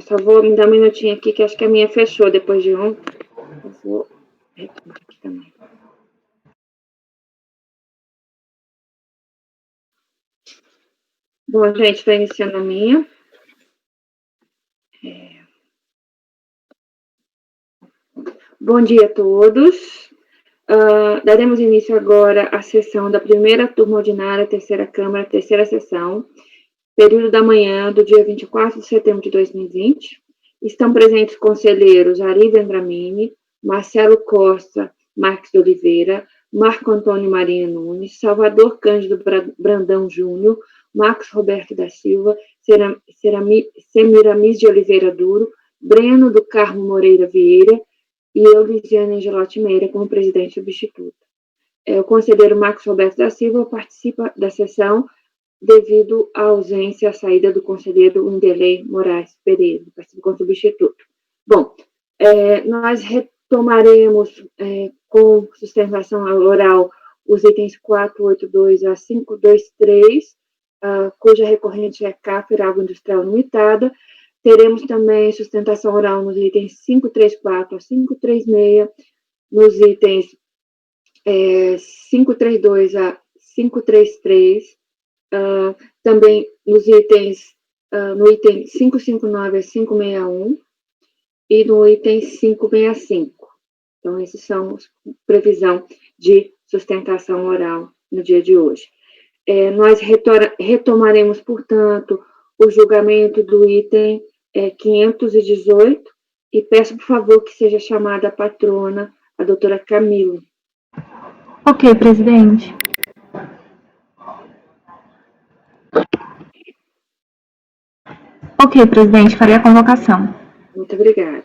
Só vou me dar um minutinho aqui, que acho que a minha fechou depois de um. Eu vou retomar aqui também. Bom, gente, estou iniciando a minha. Bom dia a todos. Daremos início agora à sessão da primeira turma ordinária, terceira Câmara, terceira sessão, período da manhã do dia 24 de setembro de 2020. Estão presentes conselheiros Ari Vendramini, Marcelo Costa Marques de Oliveira, Marco Antônio Marinho Nunes, Salvador Cândido Brandão Júnior, Marcos Roberto da Silva, Semiramis de Oliveira Duro, Breno do Carmo Moreira Vieira e eu, Lisiane Angelotti Meira, como presidente substituto. O conselheiro Marcos Roberto da Silva participa da sessão devido à ausência, à saída do conselheiro Wanderlei Moraes Pereira, participa como substituto. Bom, nós retomaremos com sustentação oral os itens 482 a 523, cuja recorrente é CAFER, Água Industrial Limitada. Teremos também sustentação oral nos itens 534 a 536, nos itens 532 a 533, também nos itens, no item 559 a 561 e no item 565. Então, esses são previsão de sustentação oral no dia de hoje. Nós retomaremos, portanto, o julgamento do item 518 e peço, por favor, que seja chamada a patrona, a doutora Camila. Ok, presidente. Ok, presidente, farei a convocação. Muito obrigada.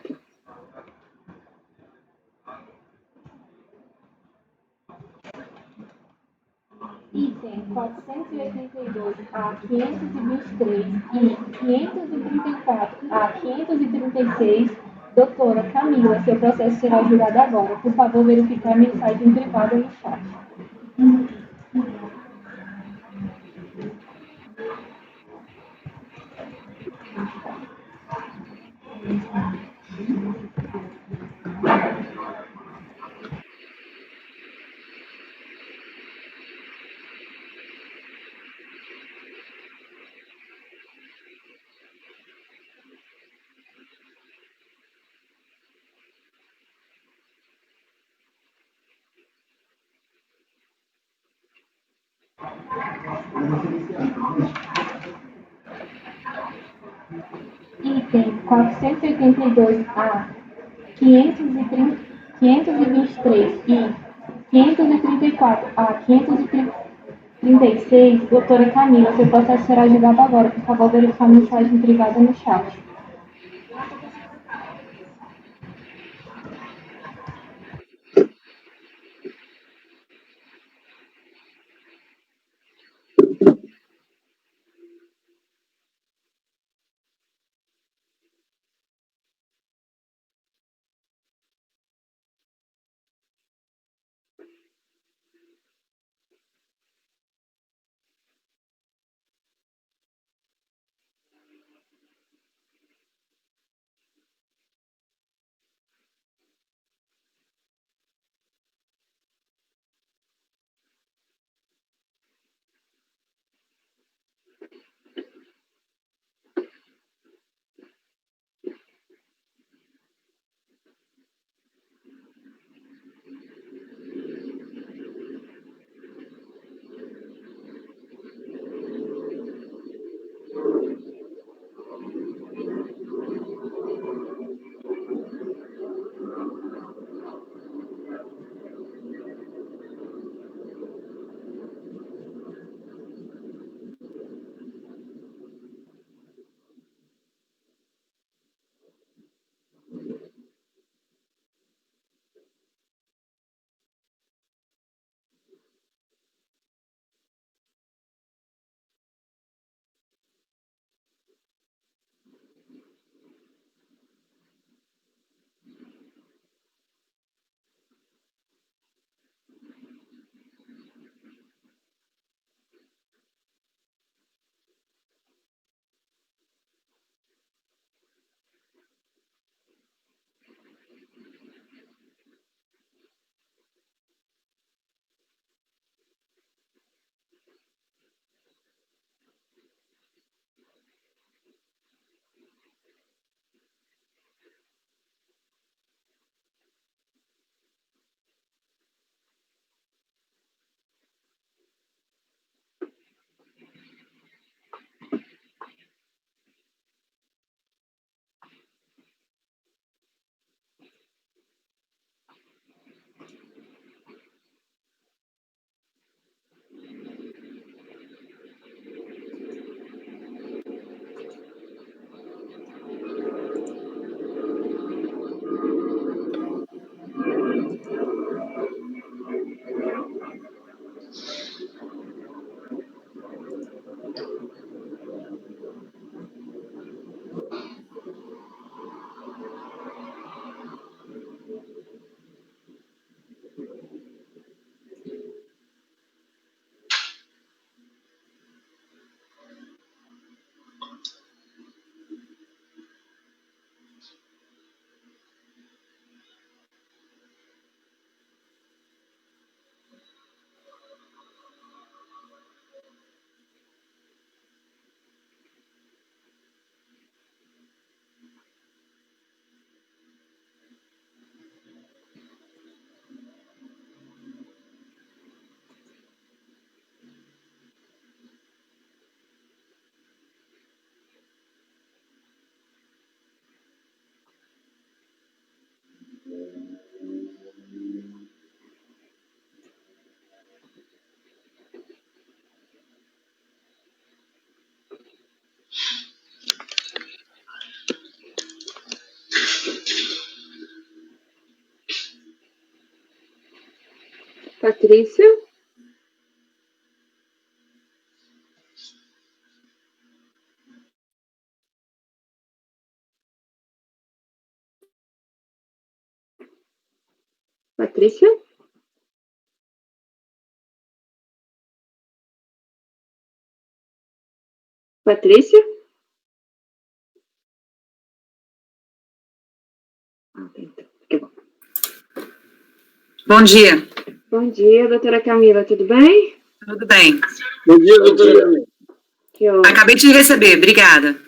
Item 482 a 523 e 534 a 536, doutora Camila, seu processo será julgado agora. Por favor, verificar a mensagem privada no chat. Item 482 a 523 e 534 a 536, doutora Camila, seu processo será julgado agora. Por favor, verificar a mensagem privada no chat. Patrícia? Patrícia? Patrícia? Então. Que bom. Bom dia. Bom dia, doutora Camila, tudo bem? Tudo bem. Bom dia, doutora Camila. Que ótimo. Acabei de receber, obrigada.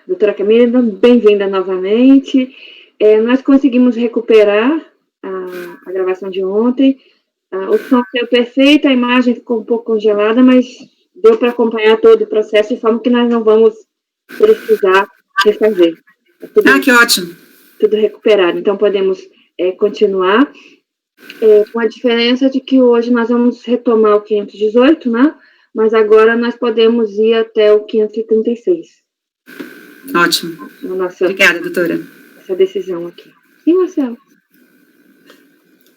Doutora Camila, bem-vinda novamente. Nós conseguimos recuperar a gravação de ontem. O som saiu perfeito, a imagem ficou um pouco congelada, mas deu para acompanhar todo o processo de forma que nós não vamos precisar refazer. Que ótimo. Tudo recuperado. Então, podemos continuar, com a diferença de que hoje nós vamos retomar o 518, né? Mas agora nós podemos ir até o 536. Ótimo. Obrigada, doutora. Essa decisão aqui. Sim, Marcelo?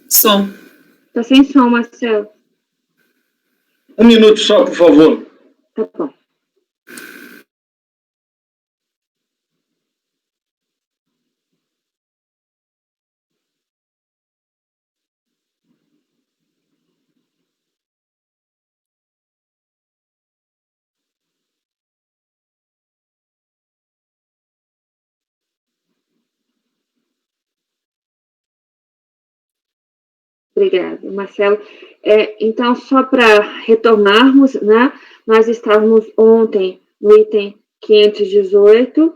Som. Está sem som, Marcelo. Um minuto só, por favor. Tá bom. Obrigada, Marcelo. Então, só para retornarmos, né, nós estávamos ontem no item 518,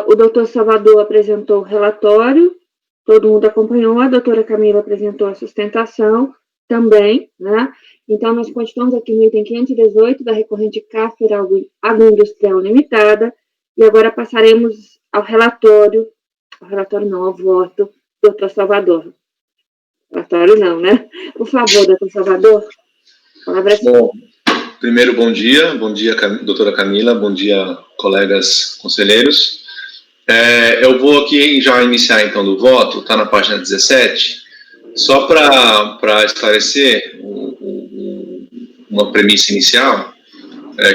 o doutor Salvador apresentou o relatório, todo mundo acompanhou, a doutora Camila apresentou a sustentação também, né? Então, nós continuamos aqui no item 518 da recorrente Caffer Agroindustrial Limitada, e agora passaremos ao relatório não, ao voto do doutor Salvador. Relatório não, né? Por favor, doutor Salvador. Palavra é sua. Bom, primeiro, bom dia, doutora Camila, bom dia, colegas conselheiros. Eu vou aqui já iniciar, então, do voto, está na página 17, só para esclarecer uma premissa inicial,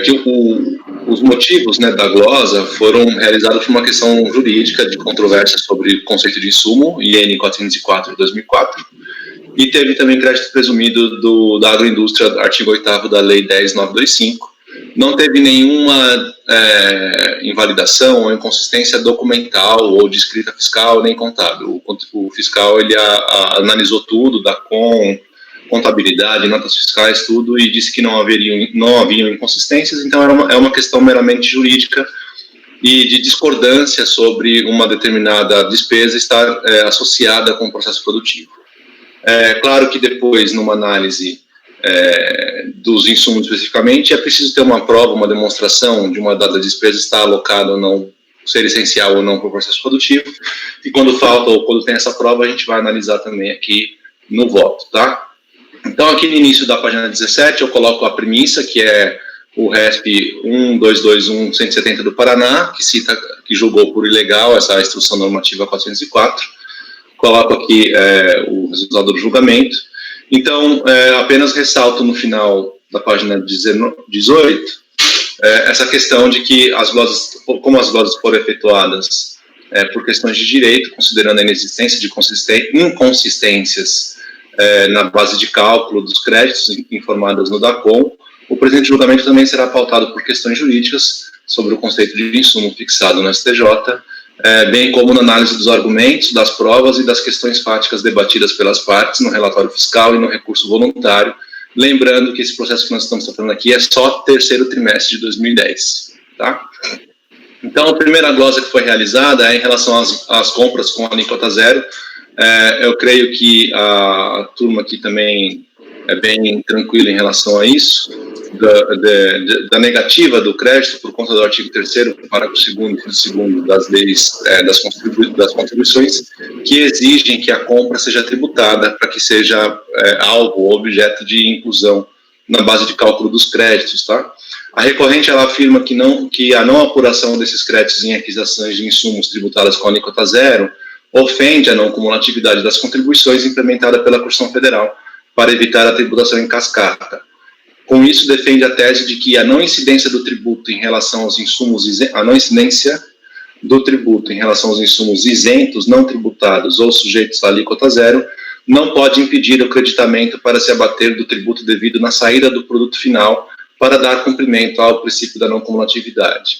que os motivos, né, da glosa foram realizados por uma questão jurídica de controvérsia sobre o conceito de insumo, IN 404 de 2004, e teve também crédito presumido da agroindústria, artigo 8º da Lei 10.925, não teve nenhuma invalidação ou inconsistência documental ou de escrita fiscal nem contábil. O fiscal ele analisou tudo, da contabilidade, notas fiscais, tudo, e disse que não haviam inconsistências, então é uma questão meramente jurídica e de discordância sobre uma determinada despesa estar associada com o processo produtivo. Claro que depois, numa análise dos insumos especificamente, é preciso ter uma prova, uma demonstração de uma dada despesa estar alocada ou não, ser essencial ou não para o processo produtivo, e quando falta ou quando tem essa prova, a gente vai analisar também aqui no voto, tá? Então, aqui no início da página 17, eu coloco a premissa, que é o RESP 1221-170 do Paraná, que julgou por ilegal essa instrução normativa 404. Coloco aqui o resultado do julgamento. Então, apenas ressalto no final da página 18 essa questão de que como as glosas foram efetuadas por questões de direito, considerando a inexistência de inconsistências na base de cálculo dos créditos informadas no DACOM, o presente julgamento também será pautado por questões jurídicas sobre o conceito de insumo fixado no STJ, bem como na análise dos argumentos, das provas e das questões fáticas debatidas pelas partes no relatório fiscal e no recurso voluntário, lembrando que esse processo que nós estamos tratando aqui é só terceiro trimestre de 2010, tá? Então, a primeira glosa que foi realizada é em relação às compras com alíquota zero. Eu creio que a turma aqui também é bem tranquila em relação a isso, da negativa do crédito por conta do artigo 3º, parágrafo 2º das leis das contribuições, que exigem que a compra seja tributada para que seja alvo ou objeto de inclusão na base de cálculo dos créditos, tá? A recorrente, ela afirma que a não apuração desses créditos em aquisições de insumos tributadas com alíquota zero ofende a não cumulatividade das contribuições implementada pela Constituição Federal para evitar a tributação em cascata. Com isso, defende a tese de que a não incidência do tributo em relação aos insumos isentos, não tributados ou sujeitos à alíquota zero, não pode impedir o creditamento para se abater do tributo devido na saída do produto final para dar cumprimento ao princípio da não cumulatividade.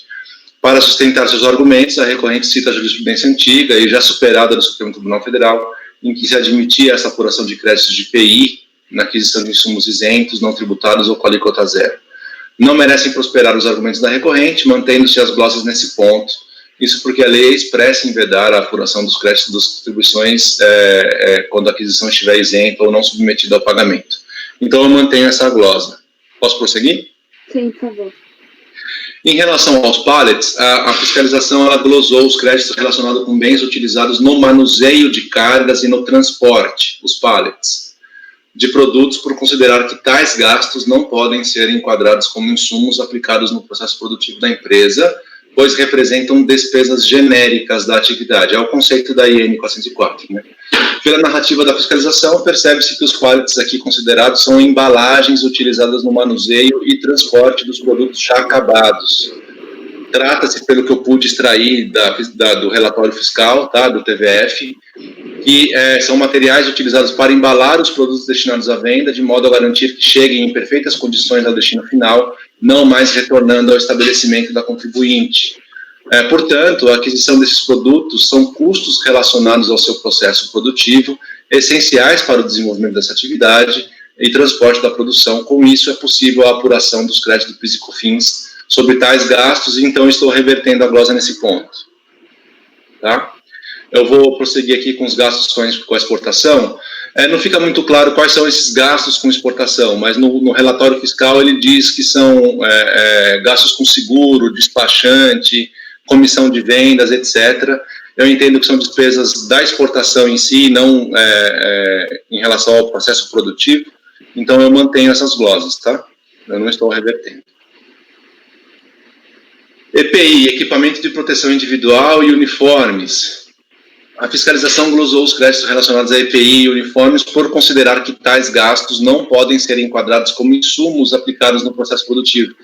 Para sustentar seus argumentos, a recorrente cita a jurisprudência antiga e já superada do Supremo Tribunal Federal, em que se admitia essa apuração de créditos de IPI na aquisição de insumos isentos, não tributados ou com alíquota zero. Não merecem prosperar os argumentos da recorrente, mantendo-se as glosas nesse ponto. Isso porque a lei expressa em vedar a apuração dos créditos das contribuições quando a aquisição estiver isenta ou não submetida ao pagamento. Então, eu mantenho essa glosa. Posso prosseguir? Sim, por favor. Em relação aos pallets, a fiscalização ela glosou os créditos relacionados com bens utilizados no manuseio de cargas e no transporte, os pallets, de produtos, por considerar que tais gastos não podem ser enquadrados como insumos aplicados no processo produtivo da empresa, pois representam despesas genéricas da atividade. É o conceito da IN 404, né? Pela narrativa da fiscalização, percebe-se que os pallets aqui considerados são embalagens utilizadas no manuseio e transporte dos produtos já acabados. Trata-se, pelo que eu pude extrair do relatório fiscal, tá, do TVF, que são materiais utilizados para embalar os produtos destinados à venda, de modo a garantir que cheguem em perfeitas condições ao destino final, não mais retornando ao estabelecimento da contribuinte. Portanto, a aquisição desses produtos são custos relacionados ao seu processo produtivo, essenciais para o desenvolvimento dessa atividade e transporte da produção. Com isso, é possível a apuração dos créditos do PIS e COFINS sobre tais gastos, e então estou revertendo a glosa nesse ponto. Tá? Eu vou prosseguir aqui com os gastos com a exportação. Não fica muito claro quais são esses gastos com exportação, mas no relatório fiscal ele diz que são gastos com seguro, despachante, comissão de vendas, etc. Eu entendo que são despesas da exportação em si, não em relação ao processo produtivo, então eu mantenho essas glosas, tá? Eu não estou revertendo. EPI, equipamento de proteção individual e uniformes. A fiscalização glosou os créditos relacionados a EPI e uniformes por considerar que tais gastos não podem ser enquadrados como insumos aplicados no processo produtivo.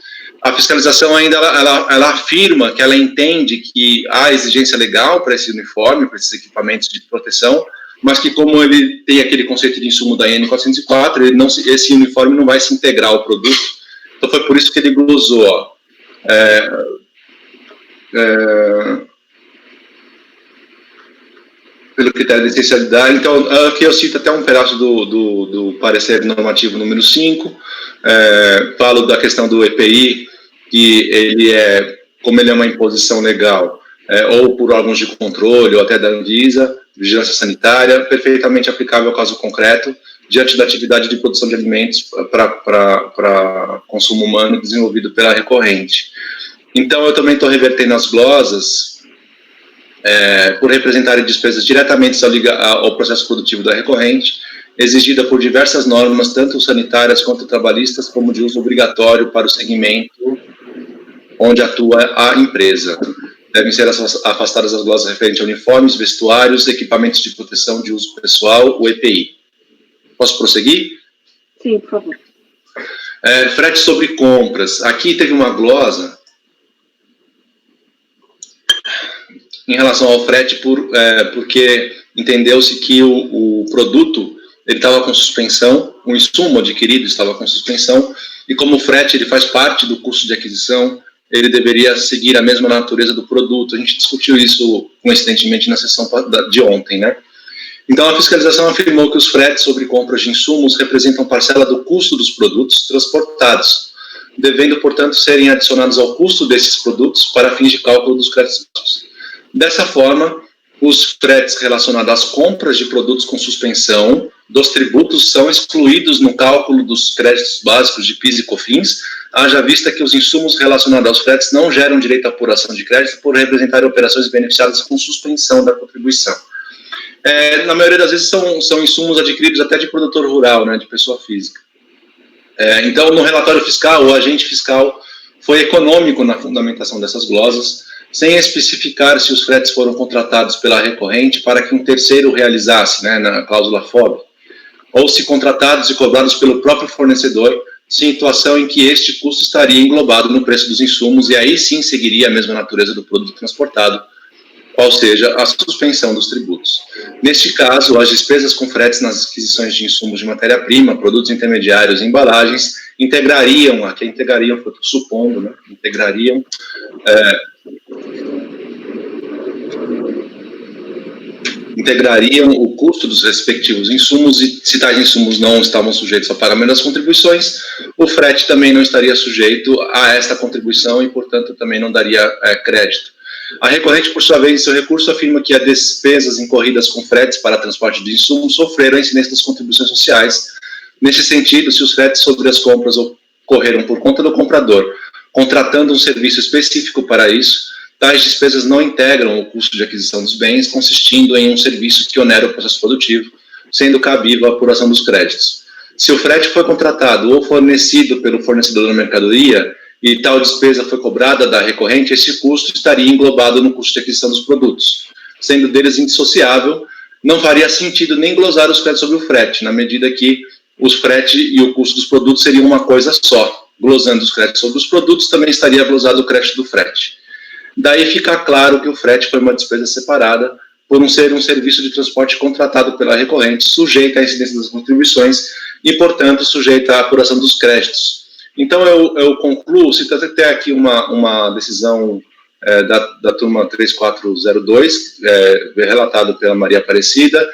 A fiscalização ainda ela afirma que ela entende que há exigência legal para esse uniforme, para esses equipamentos de proteção, mas que como ele tem aquele conceito de insumo da IN 404, esse uniforme não vai se integrar ao produto, Então foi por isso que ele glosou, ó, pelo critério de essencialidade. Então, aqui eu cito até um pedaço do parecer normativo número 5, falo da questão do EPI, que ele como ele é uma imposição legal, ou por órgãos de controle, ou até da Anvisa, vigilância sanitária, perfeitamente aplicável ao caso concreto, diante da atividade de produção de alimentos para consumo humano desenvolvido pela recorrente. Então, eu também estou revertendo as glosas por representarem despesas diretamente ao processo produtivo da recorrente, exigida por diversas normas, tanto sanitárias quanto trabalhistas, como de uso obrigatório para o segmento onde atua a empresa. Devem ser afastadas as glosas referentes a uniformes, vestuários, equipamentos de proteção de uso pessoal, o EPI. Posso prosseguir? Sim, por favor. Frete sobre compras. Aqui teve uma glosa em relação ao frete, porque entendeu-se que o produto ele estava com suspensão, o insumo adquirido estava com suspensão, e como o frete ele faz parte do custo de aquisição, ele deveria seguir a mesma natureza do produto. A gente discutiu isso, coincidentemente, na sessão de ontem, né? Então, a fiscalização afirmou que os fretes sobre compras de insumos representam parcela do custo dos produtos transportados, devendo, portanto, serem adicionados ao custo desses produtos para fins de cálculo dos créditos. Dessa forma, os fretes relacionados às compras de produtos com suspensão dos tributos são excluídos no cálculo dos créditos básicos de PIS e COFINS, haja vista que os insumos relacionados aos fretes não geram direito à apuração de crédito por representarem operações beneficiadas com suspensão da contribuição. Na maioria das vezes são insumos adquiridos até de produtor rural, né, de pessoa física. Então, no relatório fiscal, o agente fiscal foi econômico na fundamentação dessas glosas, sem especificar se os fretes foram contratados pela recorrente para que um terceiro realizasse, né, na cláusula FOB, ou se contratados e cobrados pelo próprio fornecedor, situação em que este custo estaria englobado no preço dos insumos e aí sim seguiria a mesma natureza do produto transportado, qual seja a suspensão dos tributos. Neste caso, as despesas com fretes nas aquisições de insumos de matéria-prima, produtos intermediários e embalagens integrariam, supondo, né, integrariam o custo dos respectivos insumos, e se tais insumos não estavam sujeitos ao pagamento das contribuições, o frete também não estaria sujeito a esta contribuição e, portanto, também não daria crédito. A recorrente, por sua vez, em seu recurso, afirma que as despesas incorridas com fretes para transporte de insumos sofreram a incidência das contribuições sociais. Neste sentido, se os fretes sobre as compras ocorreram por conta do comprador, contratando um serviço específico para isso, tais despesas não integram o custo de aquisição dos bens, consistindo em um serviço que onera o processo produtivo, sendo cabível a apuração dos créditos. Se o frete foi contratado ou fornecido pelo fornecedor da mercadoria e tal despesa foi cobrada da recorrente, esse custo estaria englobado no custo de aquisição dos produtos. Sendo deles indissociável, não faria sentido nem glosar os créditos sobre o frete, na medida que os frete e o custo dos produtos seriam uma coisa só. Glosando os créditos sobre os produtos, também estaria glosado o crédito do frete. Daí fica claro que o frete foi uma despesa separada, por ser um serviço de transporte contratado pela recorrente, sujeita à incidência das contribuições e, portanto, sujeita à apuração dos créditos. Então, eu concluo, cito até aqui uma decisão da turma 3402, relatado pela Maria Aparecida,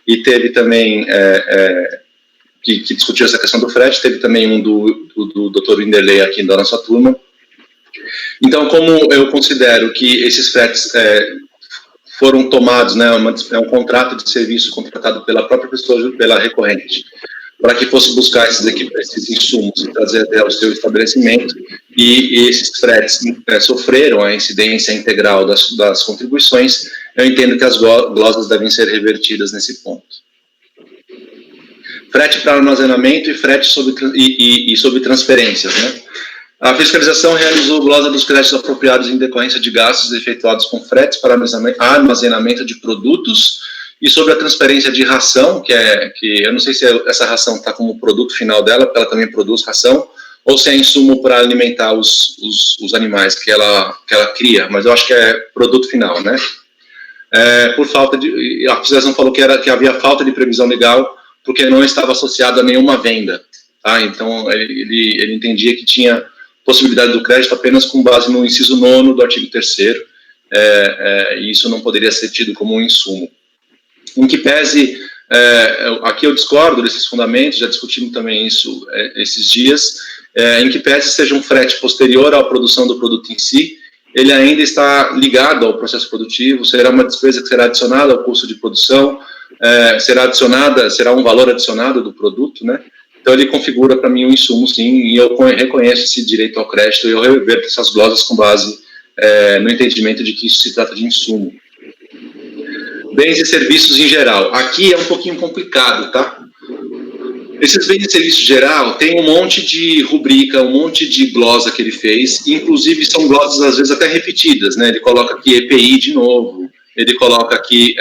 e teve também, que discutiu essa questão do frete, teve também um do Dr. Winderley aqui da nossa turma. Então, como eu considero que esses fretes foram tomados, né, é um contrato de serviço contratado pela própria pessoa, pela recorrente, para que fosse buscar esses insumos e trazer até o seu estabelecimento, e esses fretes sofreram a incidência integral das contribuições, eu entendo que as glosas devem ser revertidas nesse ponto. Frete para armazenamento e frete sobre transferências, né? A fiscalização realizou glosa dos créditos apropriados em decorrência de gastos efetuados com fretes para armazenamento de produtos e sobre a transferência de ração, que eu não sei se essa ração está como produto final dela, porque ela também produz ração, ou se é insumo para alimentar os animais que ela cria, mas eu acho que é produto final, né? Por falta a fiscalização falou que havia falta de previsão legal, porque não estava associado a nenhuma venda. tá? Então, ele entendia que tinha possibilidade do crédito apenas com base no inciso 9º do artigo 3º, e isso não poderia ser tido como um insumo. Em que pese, aqui eu discordo desses fundamentos, já discutimos também isso esses dias, em que pese seja um frete posterior à produção do produto em si, ele ainda está ligado ao processo produtivo, será uma despesa que será adicionada ao custo de produção, será um valor adicionado do produto, né? Então ele configura para mim um insumo, sim, e eu reconheço esse direito ao crédito, e eu reverto essas glosas com base no entendimento de que isso se trata de insumo. Bens e serviços em geral. Aqui é um pouquinho complicado, tá? Esses bens e serviços em geral tem um monte de rubrica, um monte de glosa que ele fez, inclusive são glosas às vezes até repetidas, né? Ele coloca aqui EPI de novo, ele coloca aqui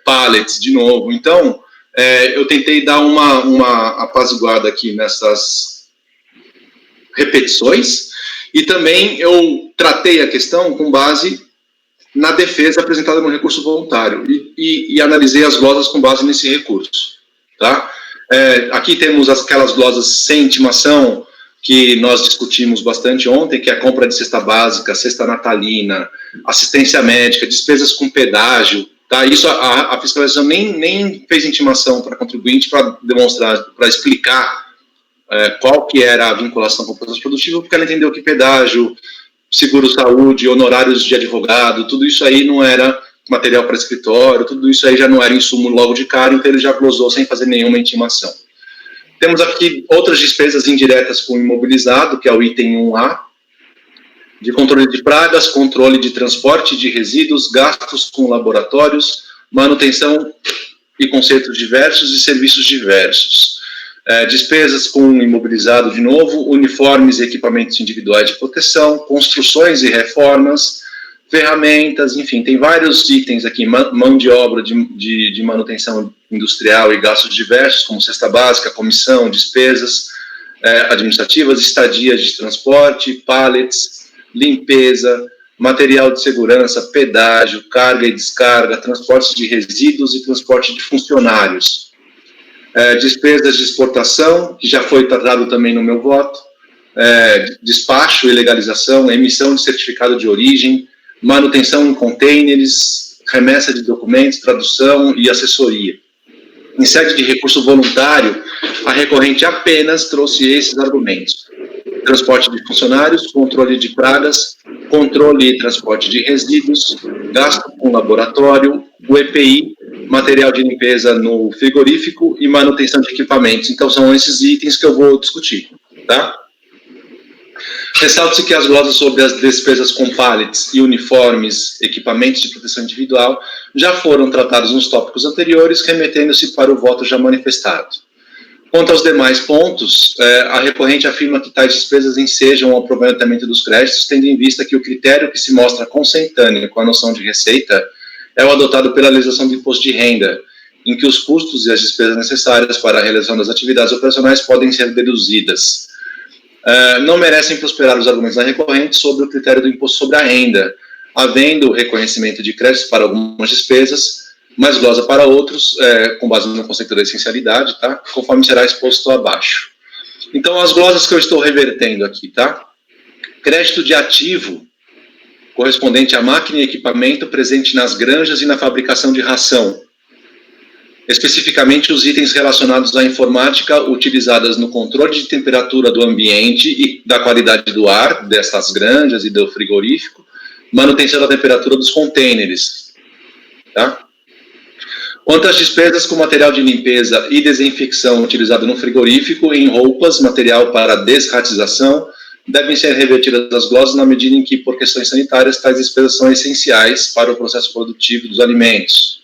pallets de novo. Então, eu tentei dar uma apaziguada aqui nessas repetições, e também eu tratei a questão com base na defesa apresentada no recurso voluntário, e analisei as glosas com base nesse recurso, tá? Aqui temos aquelas glosas sem intimação, que nós discutimos bastante ontem, que é a compra de cesta básica, cesta natalina, assistência médica, despesas com pedágio, tá? Isso a fiscalização nem fez intimação para contribuinte para demonstrar, para explicar qual que era a vinculação com o processo produtivo, porque ela entendeu que pedágio, seguro-saúde, honorários de advogado, tudo isso aí não era material para escritório, tudo isso aí já não era insumo logo de cara, então ele já glosou sem fazer nenhuma intimação. Temos aqui outras despesas indiretas com imobilizado, que é o item 1A, de controle de pragas, controle de transporte de resíduos, gastos com laboratórios, manutenção e consertos diversos e serviços diversos. Despesas com imobilizado de novo, uniformes e equipamentos individuais de proteção, construções e reformas, ferramentas, enfim, tem vários itens aqui, mão de obra de manutenção industrial e gastos diversos, como cesta básica, comissão, despesas administrativas, estadias de transporte, pallets, limpeza, material de segurança, pedágio, carga e descarga, transportes de resíduos e transporte de funcionários. Despesas de exportação, que já foi tratado também no meu voto, despacho e legalização, emissão de certificado de origem, manutenção em containers, remessa de documentos, tradução e assessoria. Em sede de recurso voluntário, a recorrente apenas trouxe esses argumentos: transporte de funcionários, controle de pragas, controle e transporte de resíduos, gasto com laboratório, o EPI, material de limpeza no frigorífico e manutenção de equipamentos. Então, são esses itens que eu vou discutir, tá? Ressalte-se que as glosas sobre as despesas com pallets e uniformes, equipamentos de proteção individual, já foram tratados nos tópicos anteriores, remetendo-se para o voto já manifestado. Quanto aos demais pontos, a recorrente afirma que tais despesas ensejam o aproveitamento dos créditos, tendo em vista que o critério que se mostra consentâneo com a noção de receita é o adotado pela legislação do imposto de renda, em que os custos e as despesas necessárias para a realização das atividades operacionais podem ser deduzidas. Não merecem prosperar os argumentos da recorrente sobre o critério do imposto sobre a renda, havendo reconhecimento de créditos para algumas despesas, mas glosa para outros, com base no conceito da essencialidade, tá? Conforme será exposto abaixo. Então, as glosas que eu estou revertendo aqui, tá? Crédito de ativo, correspondente à máquina e equipamento presente nas granjas e na fabricação de ração. Especificamente os itens relacionados à informática utilizadas no controle de temperatura do ambiente e da qualidade do ar destas granjas e do frigorífico, manutenção da temperatura dos containers, tá? Quanto às despesas com material de limpeza e desinfecção utilizado no frigorífico, em roupas, material para desratização, devem ser revertidas as glosas na medida em que, por questões sanitárias, tais despesas são essenciais para o processo produtivo dos alimentos.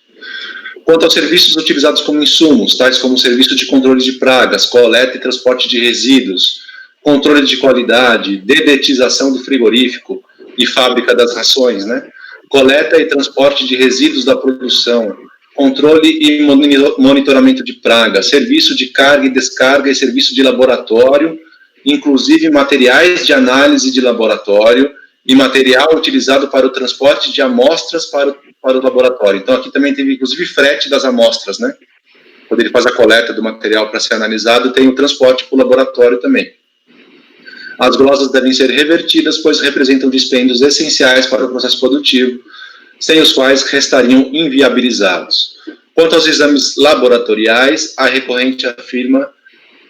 Quanto aos serviços utilizados como insumos, tais como serviço de controle de pragas, coleta e transporte de resíduos, controle de qualidade, dedetização do frigorífico e fábrica das rações, né? Coleta e transporte de resíduos da produção, controle e monitoramento de pragas, serviço de carga e descarga e serviço de laboratório, inclusive materiais de análise de laboratório e material utilizado para o transporte de amostras para o laboratório. Então, aqui também teve, inclusive, frete das amostras, né? quando ele faz a coleta do material para ser analisado, tem o transporte para o laboratório também. As glosas devem ser revertidas, pois representam dispêndios essenciais para o processo produtivo, sem os quais restariam inviabilizados. Quanto aos exames laboratoriais, a recorrente afirma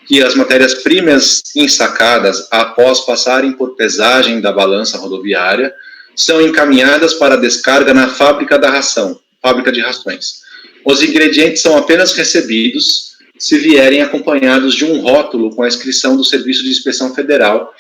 que as matérias-primas ensacadas, após passarem por pesagem da balança rodoviária, são encaminhadas para descarga na fábrica de rações. Os ingredientes são apenas recebidos se vierem acompanhados de um rótulo com a inscrição do Serviço de Inspeção Federal,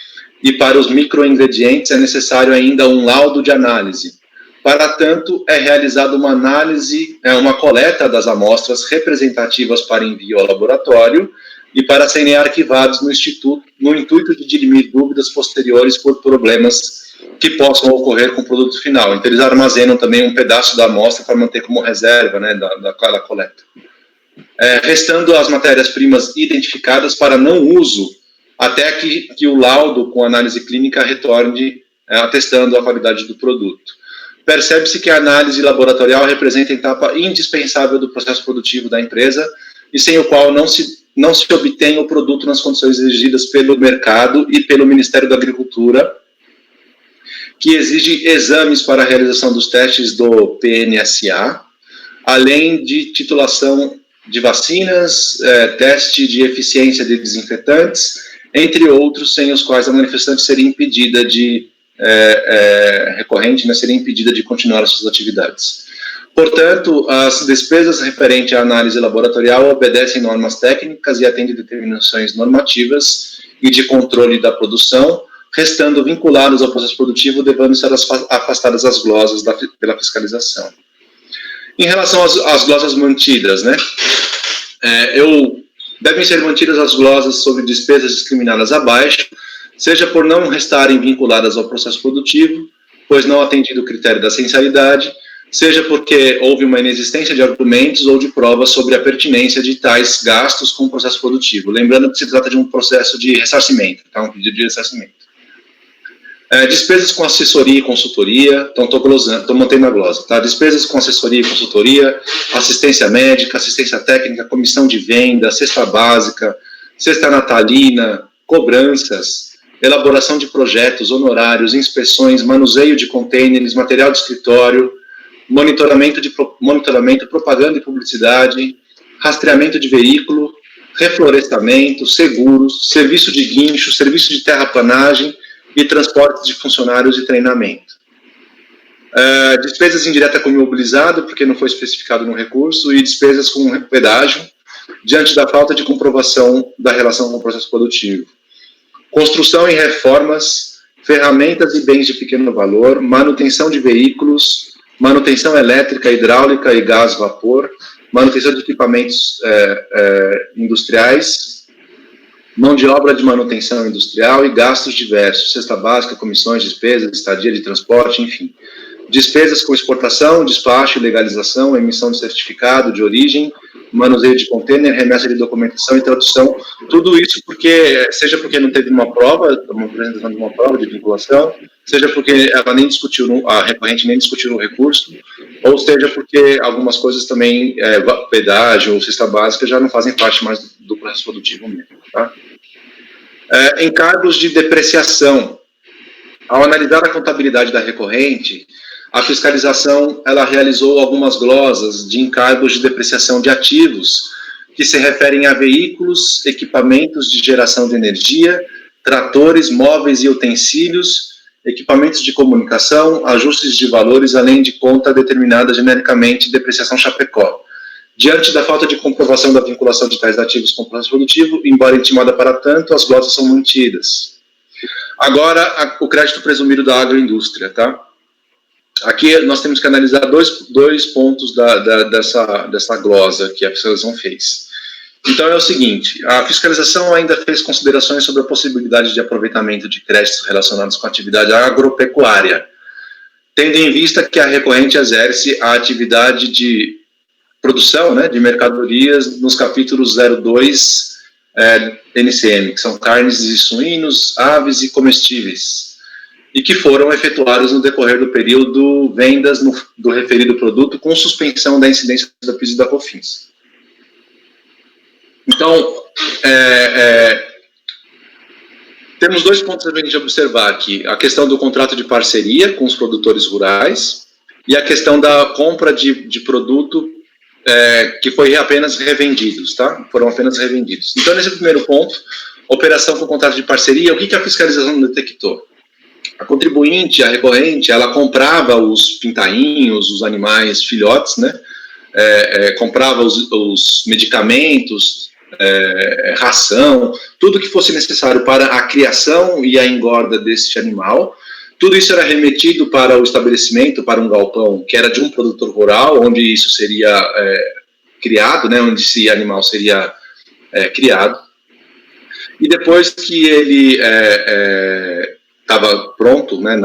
e para os microingredientes é necessário ainda um laudo de análise. Para tanto, é realizada uma coleta das amostras representativas para envio ao laboratório e para serem arquivados no Instituto, no intuito de dirimir dúvidas posteriores por problemas que possam ocorrer com o produto final. Então, eles armazenam também um pedaço da amostra para manter como reserva, né, da coleta. Restando as matérias-primas identificadas para não uso, até que o laudo com análise clínica retorne atestando a qualidade do produto. Percebe-se que a análise laboratorial representa a etapa indispensável do processo produtivo da empresa e sem o qual não se obtém o produto nas condições exigidas pelo mercado e pelo Ministério da Agricultura, que exige exames para a realização dos testes do PNSA, além de titulação de vacinas, teste de eficiência de desinfetantes, entre outros, sem os quais a manifestante seria impedida recorrente, né, seria impedida de continuar as suas atividades. Portanto, as despesas referentes à análise laboratorial obedecem normas técnicas e atendem determinações normativas e de controle da produção, restando vinculados ao processo produtivo, devendo ser afastadas as glosas pela fiscalização. Em relação às glosas mantidas, né, devem ser mantidas as glosas sobre despesas discriminadas abaixo, seja por não restarem vinculadas ao processo produtivo, pois não atendido o critério da essencialidade, seja porque houve uma inexistência de argumentos ou de provas sobre a pertinência de tais gastos com o processo produtivo. Lembrando que se trata de um processo de ressarcimento, tá? Um pedido de ressarcimento. Despesas com assessoria e consultoria, então estou mantendo a glosa, tá? Despesas com assessoria e consultoria, assistência médica, assistência técnica, comissão de venda, cesta básica, cesta natalina, cobranças, elaboração de projetos, honorários, inspeções, manuseio de contêineres, material de escritório, monitoramento, propaganda e publicidade, rastreamento de veículo, reflorestamento, seguros, serviço de guincho, serviço de terraplanagem e transporte de funcionários e treinamento. Despesas indireta com imobilizado, porque não foi especificado no recurso, e despesas com pedágio, diante da falta de comprovação da relação com o processo produtivo. Construção e reformas, ferramentas e bens de pequeno valor, manutenção de veículos, manutenção elétrica, hidráulica e gás-vapor, manutenção de equipamentos industriais, mão de obra de manutenção industrial e gastos diversos, cesta básica, comissões, despesas, estadia de transporte, enfim. Despesas com exportação, despacho, legalização, emissão de certificado de origem, manuseio de contêiner, remessa de documentação e tradução, tudo isso seja porque não teve uma apresentação de uma prova de vinculação, seja porque ela nem discutiu, a recorrente nem discutiu no recurso, ou seja porque algumas coisas também, pedágio ou cesta básica, já não fazem parte mais do processo produtivo mesmo, tá? Encargos de depreciação. Ao analisar a contabilidade da recorrente, a fiscalização ela realizou algumas glosas de encargos de depreciação de ativos que se referem a veículos, equipamentos de geração de energia, tratores, móveis e utensílios, equipamentos de comunicação, ajustes de valores, além de conta determinada genericamente depreciação Chapecó. Diante da falta de comprovação da vinculação de tais ativos com o processo produtivo, embora intimada para tanto, as glosas são mantidas. Agora, o crédito presumido da agroindústria, tá? Aqui nós temos que analisar dois pontos dessa glosa que a fiscalização fez. Então é o seguinte, a fiscalização ainda fez considerações sobre a possibilidade de aproveitamento de créditos relacionados com a atividade agropecuária, tendo em vista que a recorrente exerce a atividade de produção, né, de mercadorias nos capítulos 02 NCM, que são carnes e suínos, aves e comestíveis, e que foram efetuados no decorrer do período vendas do referido produto com suspensão da incidência da PIS e da COFINS. Então, temos 2 pontos a gente observar aqui. A questão do contrato de parceria com os produtores rurais e a questão da compra de produto que foi apenas revendidos, tá? Foram apenas revendidos. Então, nesse primeiro ponto, operação com contrato de parceria, o que a fiscalização detectou? A contribuinte, a recorrente, ela comprava os pintainhos, os animais filhotes, né? Comprava os medicamentos, ração, tudo que fosse necessário para a criação e a engorda deste animal. Tudo isso era remetido para o estabelecimento, para um galpão que era de um produtor rural, onde isso seria criado, né, onde esse animal seria criado. E depois que ele estava pronto, né,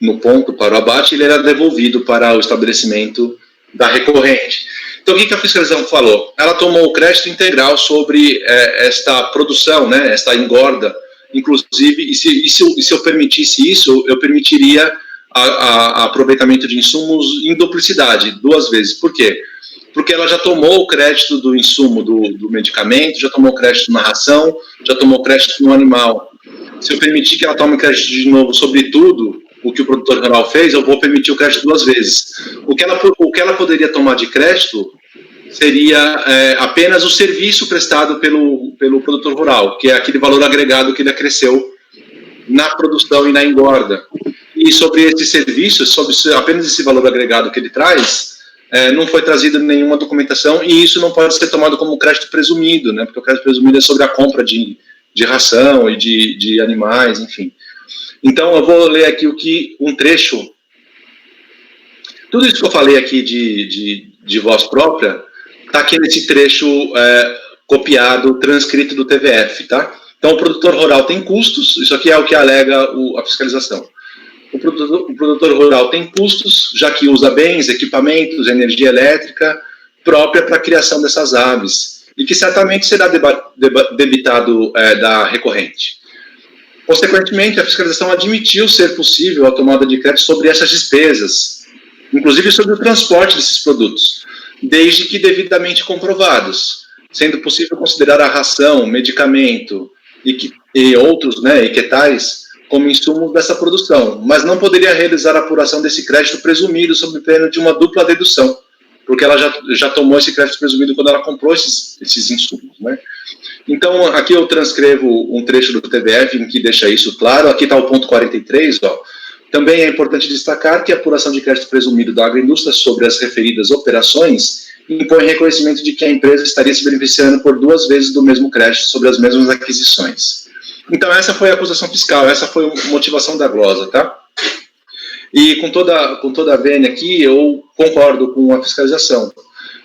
no ponto para o abate, ele era devolvido para o estabelecimento da recorrente. Então, o que a fiscalização falou? Ela tomou o crédito integral sobre esta produção, né, esta engorda, inclusive, e se eu permitisse isso, eu permitiria aproveitamento de insumos em duplicidade, 2 vezes. Por quê? Porque ela já tomou o crédito do insumo do medicamento, já tomou crédito na ração, já tomou crédito no animal. Se eu permitir que ela tome crédito de novo sobre tudo o que o produtor rural fez, eu vou permitir o crédito 2 vezes. O que ela poderia tomar de crédito seria apenas o serviço prestado pelo produtor rural, que é aquele valor agregado que ele acresceu na produção e na engorda. E sobre esse serviço, sobre apenas esse valor agregado que ele traz, não foi trazida nenhuma documentação, e isso não pode ser tomado como crédito presumido, né, porque o crédito presumido é sobre a compra de ração e de animais, enfim. Então, eu vou ler aqui um trecho. Tudo isso que eu falei aqui de voz própria, está aqui nesse trecho copiado, transcrito do TVF, tá? Então, o produtor rural tem custos, isso aqui é o que alega a fiscalização. O produtor rural tem custos, já que usa bens, equipamentos, energia elétrica própria para a criação dessas aves, e que certamente será debitado da recorrente. Consequentemente, a fiscalização admitiu ser possível a tomada de crédito sobre essas despesas, inclusive sobre o transporte desses produtos, desde que devidamente comprovados, sendo possível considerar a ração, medicamento e outros, né, equetais, como insumos dessa produção, mas não poderia realizar a apuração desse crédito presumido sob pena de uma dupla dedução, porque ela já tomou esse crédito presumido quando ela comprou esses insumos, né? Então, aqui eu transcrevo um trecho do TVF em que deixa isso claro. Aqui está o ponto 43, ó. Também é importante destacar que a apuração de crédito presumido da agroindústria sobre as referidas operações impõe reconhecimento de que a empresa estaria se beneficiando por 2 vezes do mesmo crédito sobre as mesmas aquisições. Então, essa foi a acusação fiscal, essa foi a motivação da glosa, tá? E com toda a vênia aqui, eu concordo com a fiscalização.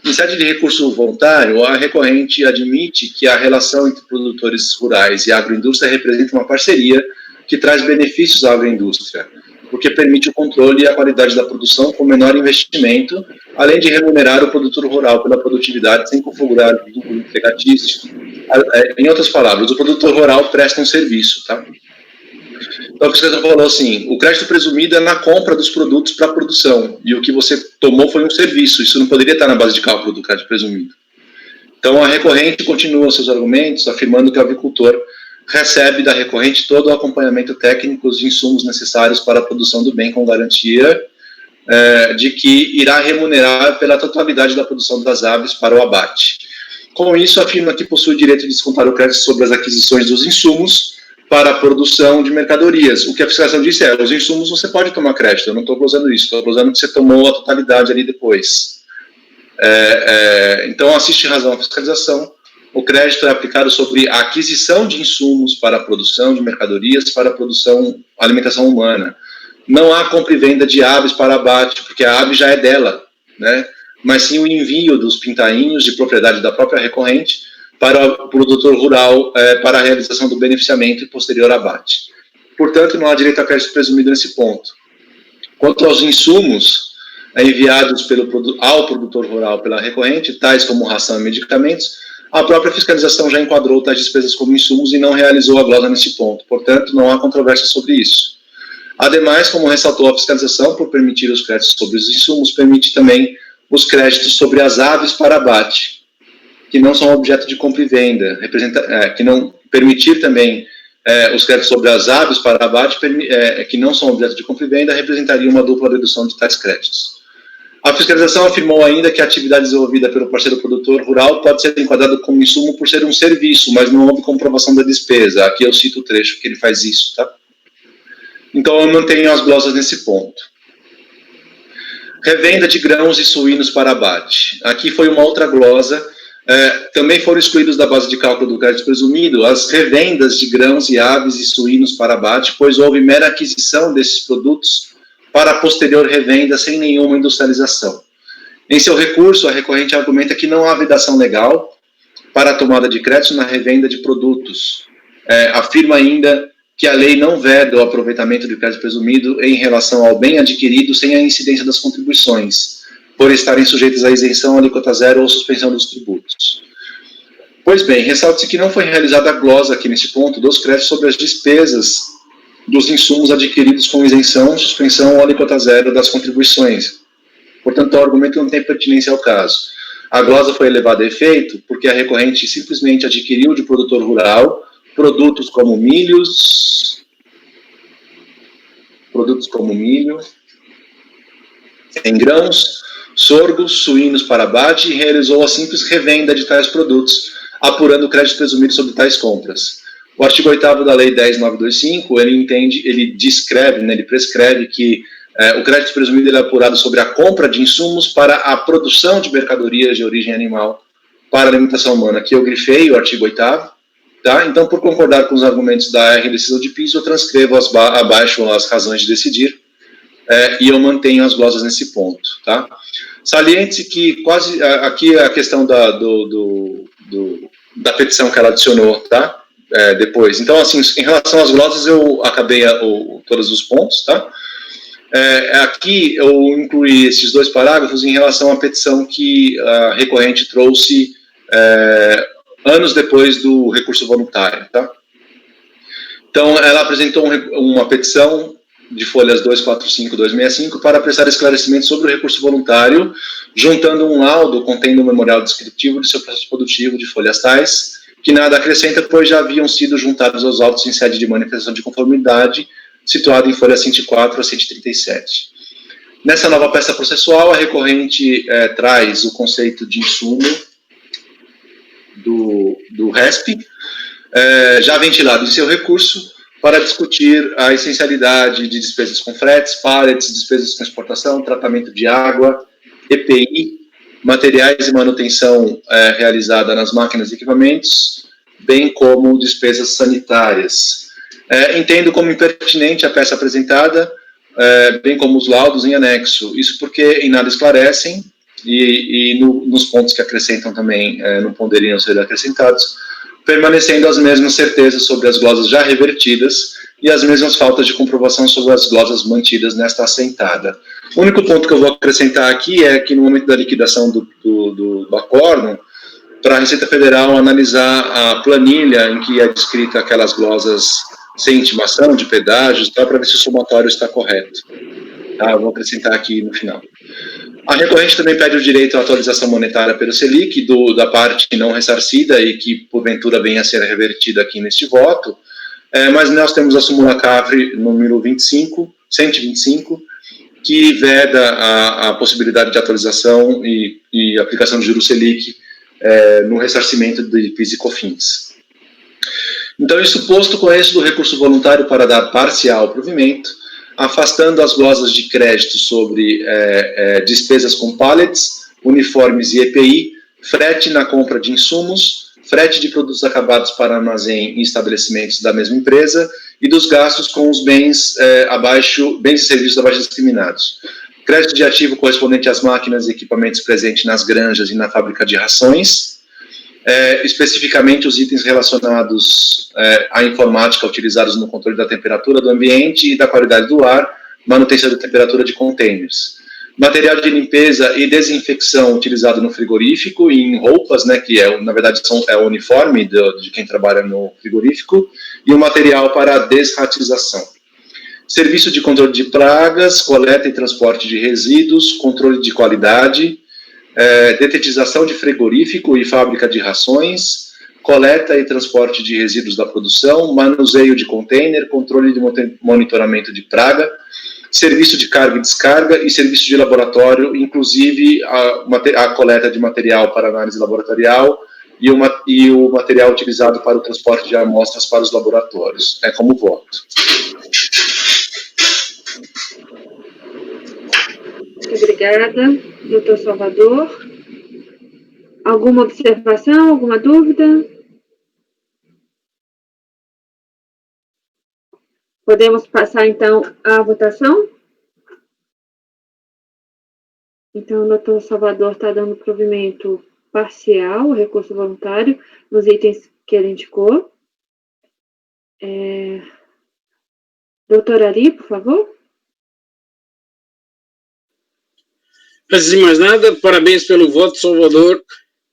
Em sede de recurso voluntário, a recorrente admite que a relação entre produtores rurais e a agroindústria representa uma parceria que traz benefícios à agroindústria, porque permite o controle e a qualidade da produção com menor investimento, além de remunerar o produtor rural pela produtividade sem configurar vínculo empregatício. Em outras palavras, o produtor rural presta um serviço, tá? Então, a fiscalização falou assim, o crédito presumido é na compra dos produtos para a produção, e o que você tomou foi um serviço, isso não poderia estar na base de cálculo do crédito presumido. Então, a recorrente continua seus argumentos, afirmando que o avicultor recebe da recorrente todo o acompanhamento técnico, os insumos necessários para a produção do bem, com garantia de que irá remunerar pela totalidade da produção das aves para o abate. Com isso, afirma que possui o direito de descontar o crédito sobre as aquisições dos insumos para a produção de mercadorias. O que a fiscalização disse os insumos você pode tomar crédito, eu não estou glosando isso, estou glosando que você tomou a totalidade ali depois. Então, assiste razão à fiscalização. O crédito é aplicado sobre a aquisição de insumos para a produção de mercadorias, para a produção, alimentação humana. Não há compra e venda de aves para abate, porque a ave já é dela, né? Mas sim o envio dos pintainhos de propriedade da própria recorrente para o produtor rural, para a realização do beneficiamento e posterior abate. Portanto, não há direito a crédito presumido nesse ponto. Quanto aos insumos enviados ao produtor rural pela recorrente, tais como ração e medicamentos, a própria fiscalização já enquadrou tais despesas como insumos e não realizou a glosa nesse ponto. Portanto, não há controvérsia sobre isso. Ademais, como ressaltou a fiscalização, por permitir os créditos sobre os insumos, permite também os créditos sobre as aves para abate. que não são objeto de compra e venda, que não permitir também os créditos sobre as aves para abate, que não são objeto de compra e venda, representaria uma dupla redução de tais créditos. A fiscalização afirmou ainda que a atividade desenvolvida pelo parceiro produtor rural pode ser enquadrada como insumo por ser um serviço, mas não houve comprovação da despesa. Aqui eu cito o trecho que ele faz isso, tá? Então eu mantenho as glosas nesse ponto. Revenda de grãos e suínos para abate. Aqui foi uma outra glosa. Também foram excluídos da base de cálculo do crédito presumido as revendas de grãos e aves e suínos para abate, pois houve mera aquisição desses produtos para posterior revenda sem nenhuma industrialização. Em seu recurso, a recorrente argumenta que não há vedação legal para a tomada de crédito na revenda de produtos. Afirma ainda que a lei não veda o aproveitamento de crédito presumido em relação ao bem adquirido sem a incidência das contribuições, por estarem sujeitos à isenção, alíquota zero ou suspensão dos tributos. Pois bem, ressalta-se que não foi realizada a glosa aqui nesse ponto dos créditos sobre as despesas dos insumos adquiridos com isenção, suspensão ou alíquota zero das contribuições. Portanto, o argumento não tem pertinência ao caso. A glosa foi elevada a efeito porque a recorrente simplesmente adquiriu de produtor rural produtos como milho, em grãos, sorgos, suínos para abate e realizou a simples revenda de tais produtos, apurando o crédito presumido sobre tais compras. O artigo 8º da Lei 10.925, ele prescreve que o crédito presumido é apurado sobre a compra de insumos para a produção de mercadorias de origem animal para a alimentação humana. Aqui eu grifei o artigo 8º, tá? Então, por concordar com os argumentos da R decisão de piso, eu transcrevo abaixo as razões de decidir e eu mantenho as glosas nesse ponto, tá? Saliente-se que aqui a questão da petição que ela adicionou, tá? Depois. Então, assim, em relação às glosas, eu acabei todos os pontos, tá? Aqui eu incluí esses dois parágrafos em relação à petição que a recorrente trouxe anos depois do recurso voluntário, tá? Então, ela apresentou uma petição de folhas 245 e 265 para prestar esclarecimentos sobre o recurso voluntário, juntando um laudo contendo um memorial descritivo de seu processo produtivo de folhas tais, que nada acrescenta, pois já haviam sido juntados aos autos em sede de manifestação de conformidade, situado em folha 104 a 137. Nessa nova peça processual, a recorrente traz o conceito de insumo do RESP, já ventilado em seu recurso, para discutir a essencialidade de despesas com fretes, pallets, despesas com exportação, tratamento de água, EPI, materiais e manutenção realizada nas máquinas e equipamentos, bem como despesas sanitárias. Entendo como impertinente a peça apresentada, bem como os laudos em anexo. Isso porque em nada esclarecem e nos pontos que acrescentam também não poderiam ser acrescentados, permanecendo as mesmas certezas sobre as glosas já revertidas e as mesmas faltas de comprovação sobre as glosas mantidas nesta assentada. O único ponto que eu vou acrescentar aqui é que no momento da liquidação do acórdão, para a Receita Federal analisar a planilha em que é descrita aquelas glosas sem intimação de pedágios, para ver se o somatório está correto. Tá? Eu vou acrescentar aqui no final. A recorrente também pede o direito à atualização monetária pelo Selic da parte não ressarcida e que, porventura, venha a ser revertida aqui neste voto, mas nós temos a súmula CAFRE número 125, que veda a possibilidade de atualização e aplicação de juros Selic no ressarcimento de PIS e COFINS. Então, isso posto, com esse do recurso voluntário para dar parcial provimento, afastando as glosas de crédito sobre despesas com pallets, uniformes e EPI, frete na compra de insumos, frete de produtos acabados para armazém em estabelecimentos da mesma empresa e dos gastos com os bens e serviços abaixo discriminados. Crédito de ativo correspondente às máquinas e equipamentos presentes nas granjas e na fábrica de rações, especificamente os itens relacionados à informática utilizados no controle da temperatura do ambiente e da qualidade do ar, manutenção da temperatura de containers. Material de limpeza e desinfecção utilizado no frigorífico e em roupas, que na verdade é o uniforme de quem trabalha no frigorífico, e o material para a desratização. Serviço de controle de pragas, coleta e transporte de resíduos, controle de qualidade, detetização de frigorífico e fábrica de rações, coleta e transporte de resíduos da produção, manuseio de container, controle de monitoramento de praga, serviço de carga e descarga e serviço de laboratório, inclusive a coleta de material para análise laboratorial e o material utilizado para o transporte de amostras para os laboratórios. É como voto. Muito obrigada, doutor Salvador. Alguma observação, alguma dúvida? Podemos passar, então, à votação? Então, o doutor Salvador está dando provimento parcial, o recurso voluntário, nos itens que ele indicou. Doutor Ari, por favor. Antes de mais nada, parabéns pelo voto, Salvador.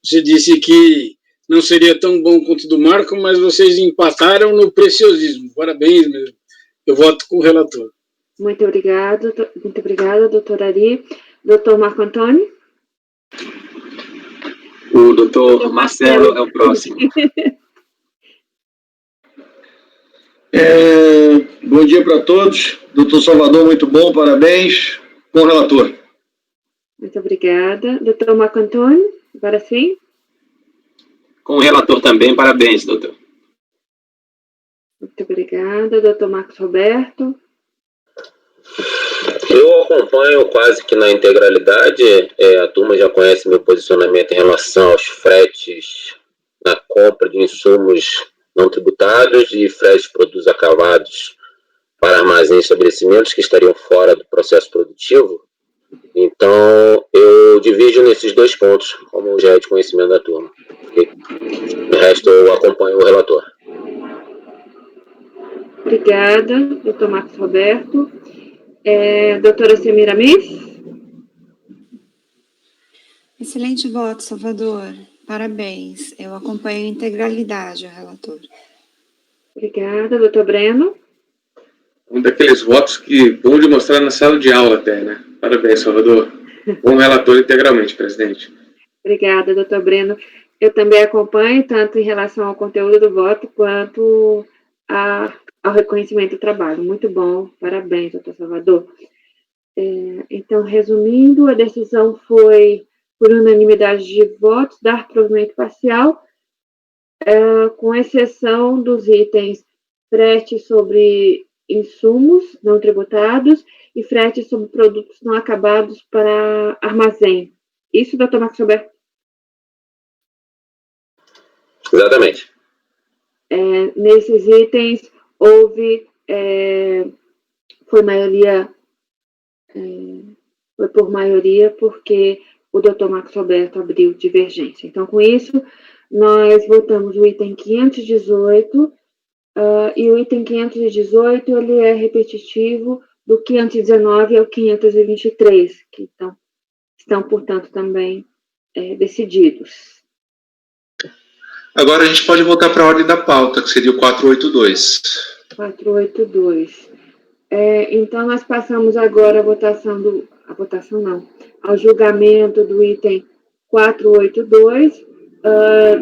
Você disse que não seria tão bom quanto o do Marco, mas vocês empataram no preciosismo. Parabéns mesmo. Eu voto com o relator. Muito obrigada, doutor Ari. Doutor Marco Antônio? O doutor Marcelo é o próximo. Bom dia para todos. Doutor Salvador, muito bom, parabéns. Com o relator. Muito obrigada. Doutor Marco Antônio, agora sim. Com o relator também, parabéns, doutor. Muito obrigada. Doutor Marcos Roberto. Eu acompanho quase que na integralidade. A turma já conhece meu posicionamento em relação aos fretes na compra de insumos não tributados e fretes de produtos acabados para armazéns e estabelecimentos que estariam fora do processo produtivo. Então, eu divido nesses dois pontos, como já é de conhecimento da turma. O resto eu acompanho o relator. Obrigada, doutor Marcos Roberto. Doutora Semira Miss? Excelente voto, Salvador. Parabéns. Eu acompanho a integralidade, o relator. Obrigada, doutor Breno. Um daqueles votos que bom de mostrar na sala de aula até, né? Parabéns, Salvador. Bom relator integralmente, presidente. Obrigada, doutor Breno. Eu também acompanho, tanto em relação ao conteúdo do voto, quanto ao reconhecimento do trabalho. Muito bom, parabéns, doutor Salvador. Então, resumindo, a decisão foi, por unanimidade de votos, dar provimento parcial, com exceção dos itens frete sobre insumos não tributados e frete sobre produtos não acabados para armazém. Isso, doutor Marcos Roberto? Exatamente. Nesses itens, houve, foi por maioria, porque o doutor Marcos Roberto abriu divergência. Então, com isso, nós votamos o item 518, e o item 518, ele é repetitivo do 519 ao 523, que estão, portanto, também decididos. Agora a gente pode voltar para a ordem da pauta, que seria o 482. 482. Então, nós passamos agora ao julgamento do item 482,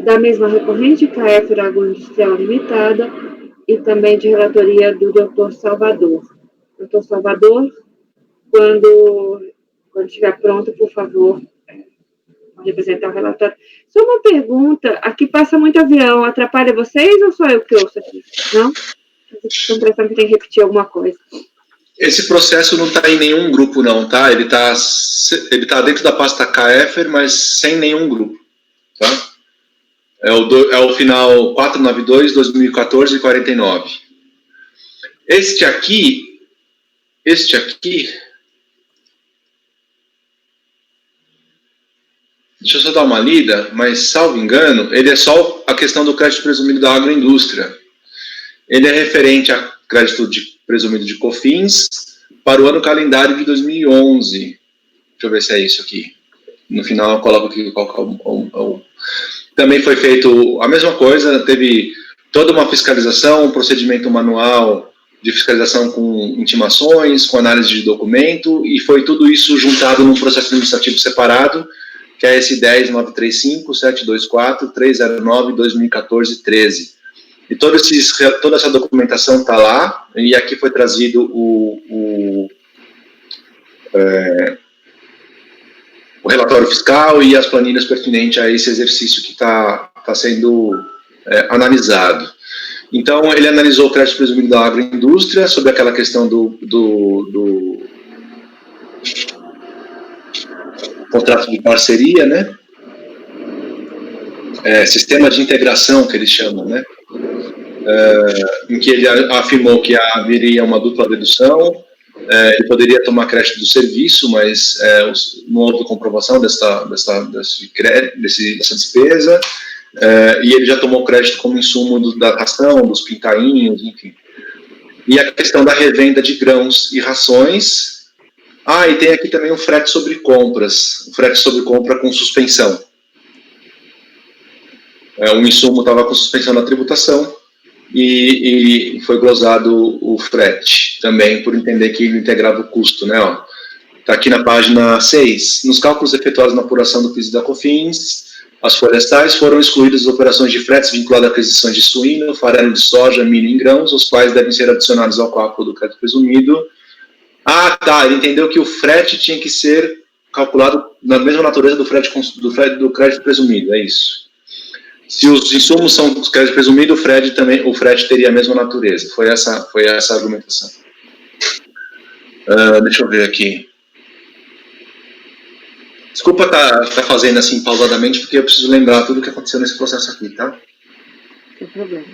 da mesma recorrente, KF Agroindustrial Limitada, e também de relatoria do doutor Salvador. Doutor Salvador, quando estiver pronto, por favor, pode apresentar o relatório. Só uma pergunta, aqui passa muito avião, atrapalha vocês ou só eu que ouço aqui? Não? Estou pensando que tem que repetir alguma coisa. Esse processo não está em nenhum grupo, não, tá? Ele tá dentro da pasta KEFER, mas sem nenhum grupo, tá? É o final 492, 2014-49. Este aqui, deixa eu só dar uma lida, mas, salvo engano, ele é só a questão do crédito presumido da agroindústria. Ele é referente a crédito presumido de COFINS para o ano calendário de 2011. Deixa eu ver se é isso aqui. No final eu coloco aqui qual que é o... Também foi feito a mesma coisa, teve toda uma fiscalização, um procedimento manual de fiscalização com intimações, com análise de documento, e foi tudo isso juntado num processo administrativo separado, que é esse 10.935.724.309.2014-13. E toda essa documentação está lá, e aqui foi trazido o relatório fiscal e as planilhas pertinentes a esse exercício que está sendo analisado. Então, ele analisou o crédito presumido da agroindústria, sobre aquela questão do contrato de parceria, né? Sistema de integração, que eles chamam, né? Em que ele afirmou que haveria uma dupla dedução, ele poderia tomar crédito do serviço, mas não houve comprovação dessa despesa, e ele já tomou crédito como insumo da ração, dos pintainhos, enfim. E a questão da revenda de grãos e rações. E tem aqui também o frete sobre compras, o frete sobre compra com suspensão. O insumo estava com suspensão na tributação, e foi glosado o frete, também por entender que ele integrava o custo, né? Está aqui na página 6. Nos cálculos efetuados na apuração do PIS e da COFINS, as florestais foram excluídas as operações de fretes vinculadas a aquisições de suíno, farelo de soja, milho em grãos, os quais devem ser adicionados ao cálculo do crédito presumido. Ele entendeu que o frete tinha que ser calculado na mesma natureza do crédito presumido, é isso. Se os insumos são do crédito presumido, o frete teria a mesma natureza. Foi essa a argumentação. Deixa eu ver aqui. Desculpa tá fazendo assim pausadamente, porque eu preciso lembrar tudo o que aconteceu nesse processo aqui, tá? Sem problema.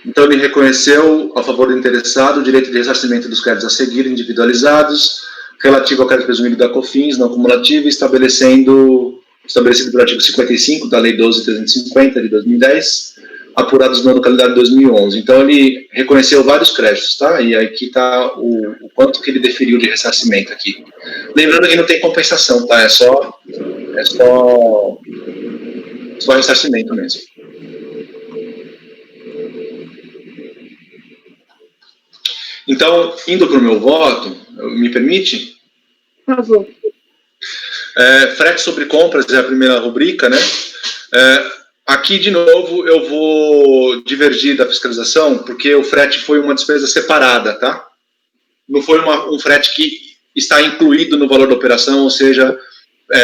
Então, ele reconheceu, a favor do interessado, o direito de ressarcimento dos créditos a seguir, individualizados, relativo ao crédito presumido da COFINS, não cumulativo, estabelecido pelo artigo 55 da Lei 12.350 de 2010, apurados no ano calendário de 2011. Então, ele reconheceu vários créditos, tá? E aqui está o quanto que ele deferiu de ressarcimento aqui. Lembrando que não tem compensação, tá? É só ressarcimento mesmo. Então, indo para o meu voto, me permite? Por favor. Frete sobre compras é a primeira rubrica, né? Aqui, de novo, eu vou divergir da fiscalização, porque o frete foi uma despesa separada, tá? Não foi um frete que está incluído no valor da operação, ou seja,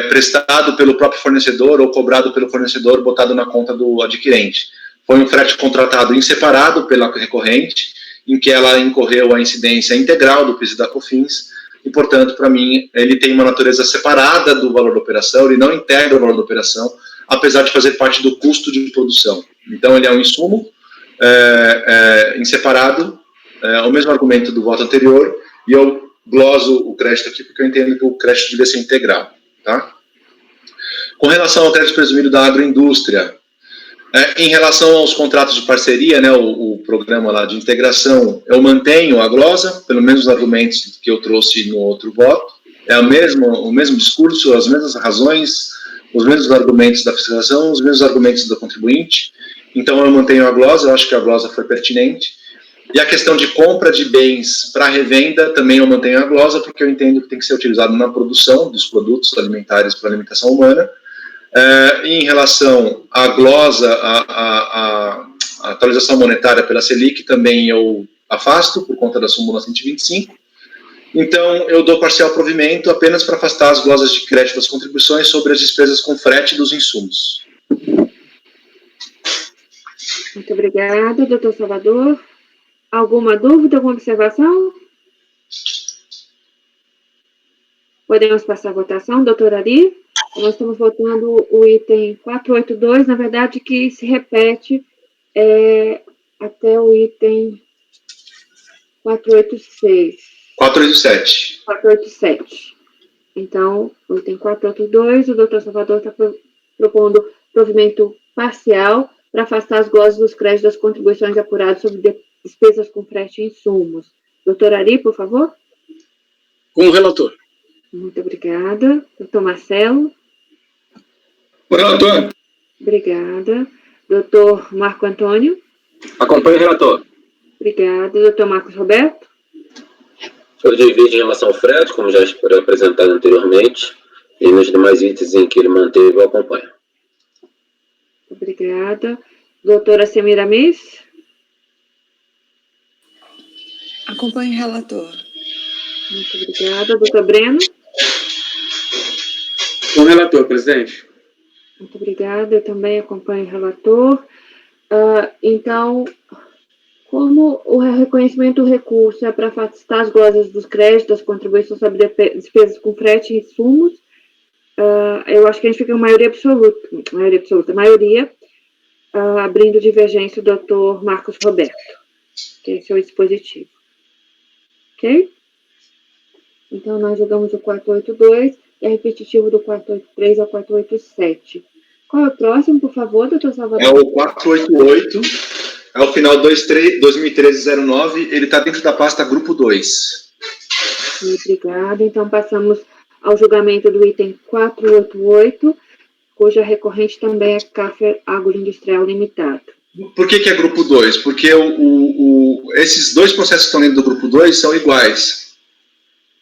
prestado pelo próprio fornecedor ou cobrado pelo fornecedor, botado na conta do adquirente. Foi um frete contratado em separado pela recorrente, em que ela incorreu a incidência integral do PIS e da COFINS, e, portanto, para mim, ele tem uma natureza separada do valor da operação, ele não integra o valor da operação, apesar de fazer parte do custo de produção. Então, ele é um insumo em separado, o mesmo argumento do voto anterior, e eu gloso o crédito aqui, porque eu entendo que o crédito deve ser integral, tá? Com relação ao crédito presumido da agroindústria, em relação aos contratos de parceria, né, o programa lá de integração, eu mantenho a glosa, pelo menos os argumentos que eu trouxe no outro voto, o mesmo discurso, as mesmas razões, os mesmos argumentos da fiscalização, os mesmos argumentos do contribuinte, então eu mantenho a glosa, eu acho que a glosa foi pertinente, e a questão de compra de bens para revenda, também eu mantenho a glosa, porque eu entendo que tem que ser utilizado na produção dos produtos alimentares para alimentação humana. Em relação à glosa, a atualização monetária pela Selic, também eu afasto, por conta da súmula 125. Então, eu dou parcial provimento apenas para afastar as glosas de crédito das contribuições sobre as despesas com frete dos insumos. Muito obrigada, doutor Salvador. Alguma dúvida, alguma observação? Podemos passar a votação, doutor Ari? Nós estamos votando o item 482, na verdade, que se repete até o item 486. 487. 487. Então, o item 482, o doutor Salvador está propondo provimento parcial para afastar as glosas dos créditos das contribuições apuradas sobre despesas com frete e insumos. Doutor Ari, por favor. Com o relator. Muito obrigada. Doutor Marcelo. Com o relator. Obrigada. Doutor Marco Antônio. Acompanho o relator. Obrigada. Doutor Marcos Roberto. Eu divido em relação ao frete, como já foi apresentado anteriormente, e nos demais itens em que ele manteve, eu acompanho. Obrigada. Doutora Semiramis? Acompanho o relator. Muito obrigada. Doutor Breno? Com o relator, presidente. Muito obrigada. Eu também acompanho o relator. Então, como o reconhecimento do recurso é para afastar as glosas dos créditos, das contribuições sobre despesas com frete e insumos, eu acho que a gente fica com maioria absoluta, abrindo divergência o doutor Marcos Roberto, que esse é o dispositivo. Ok? Então, nós jogamos o 482 e é repetitivo do 483 ao 487. Qual é o próximo, por favor, doutor Salvador? É o 488, é o final 2013-09, ele está dentro da pasta grupo 2. Obrigada. Então, passamos ao julgamento do item 488, cuja recorrente também é Café Agroindustrial Limitado. Por que é grupo 2? Porque esses dois processos que estão dentro do grupo 2 são iguais.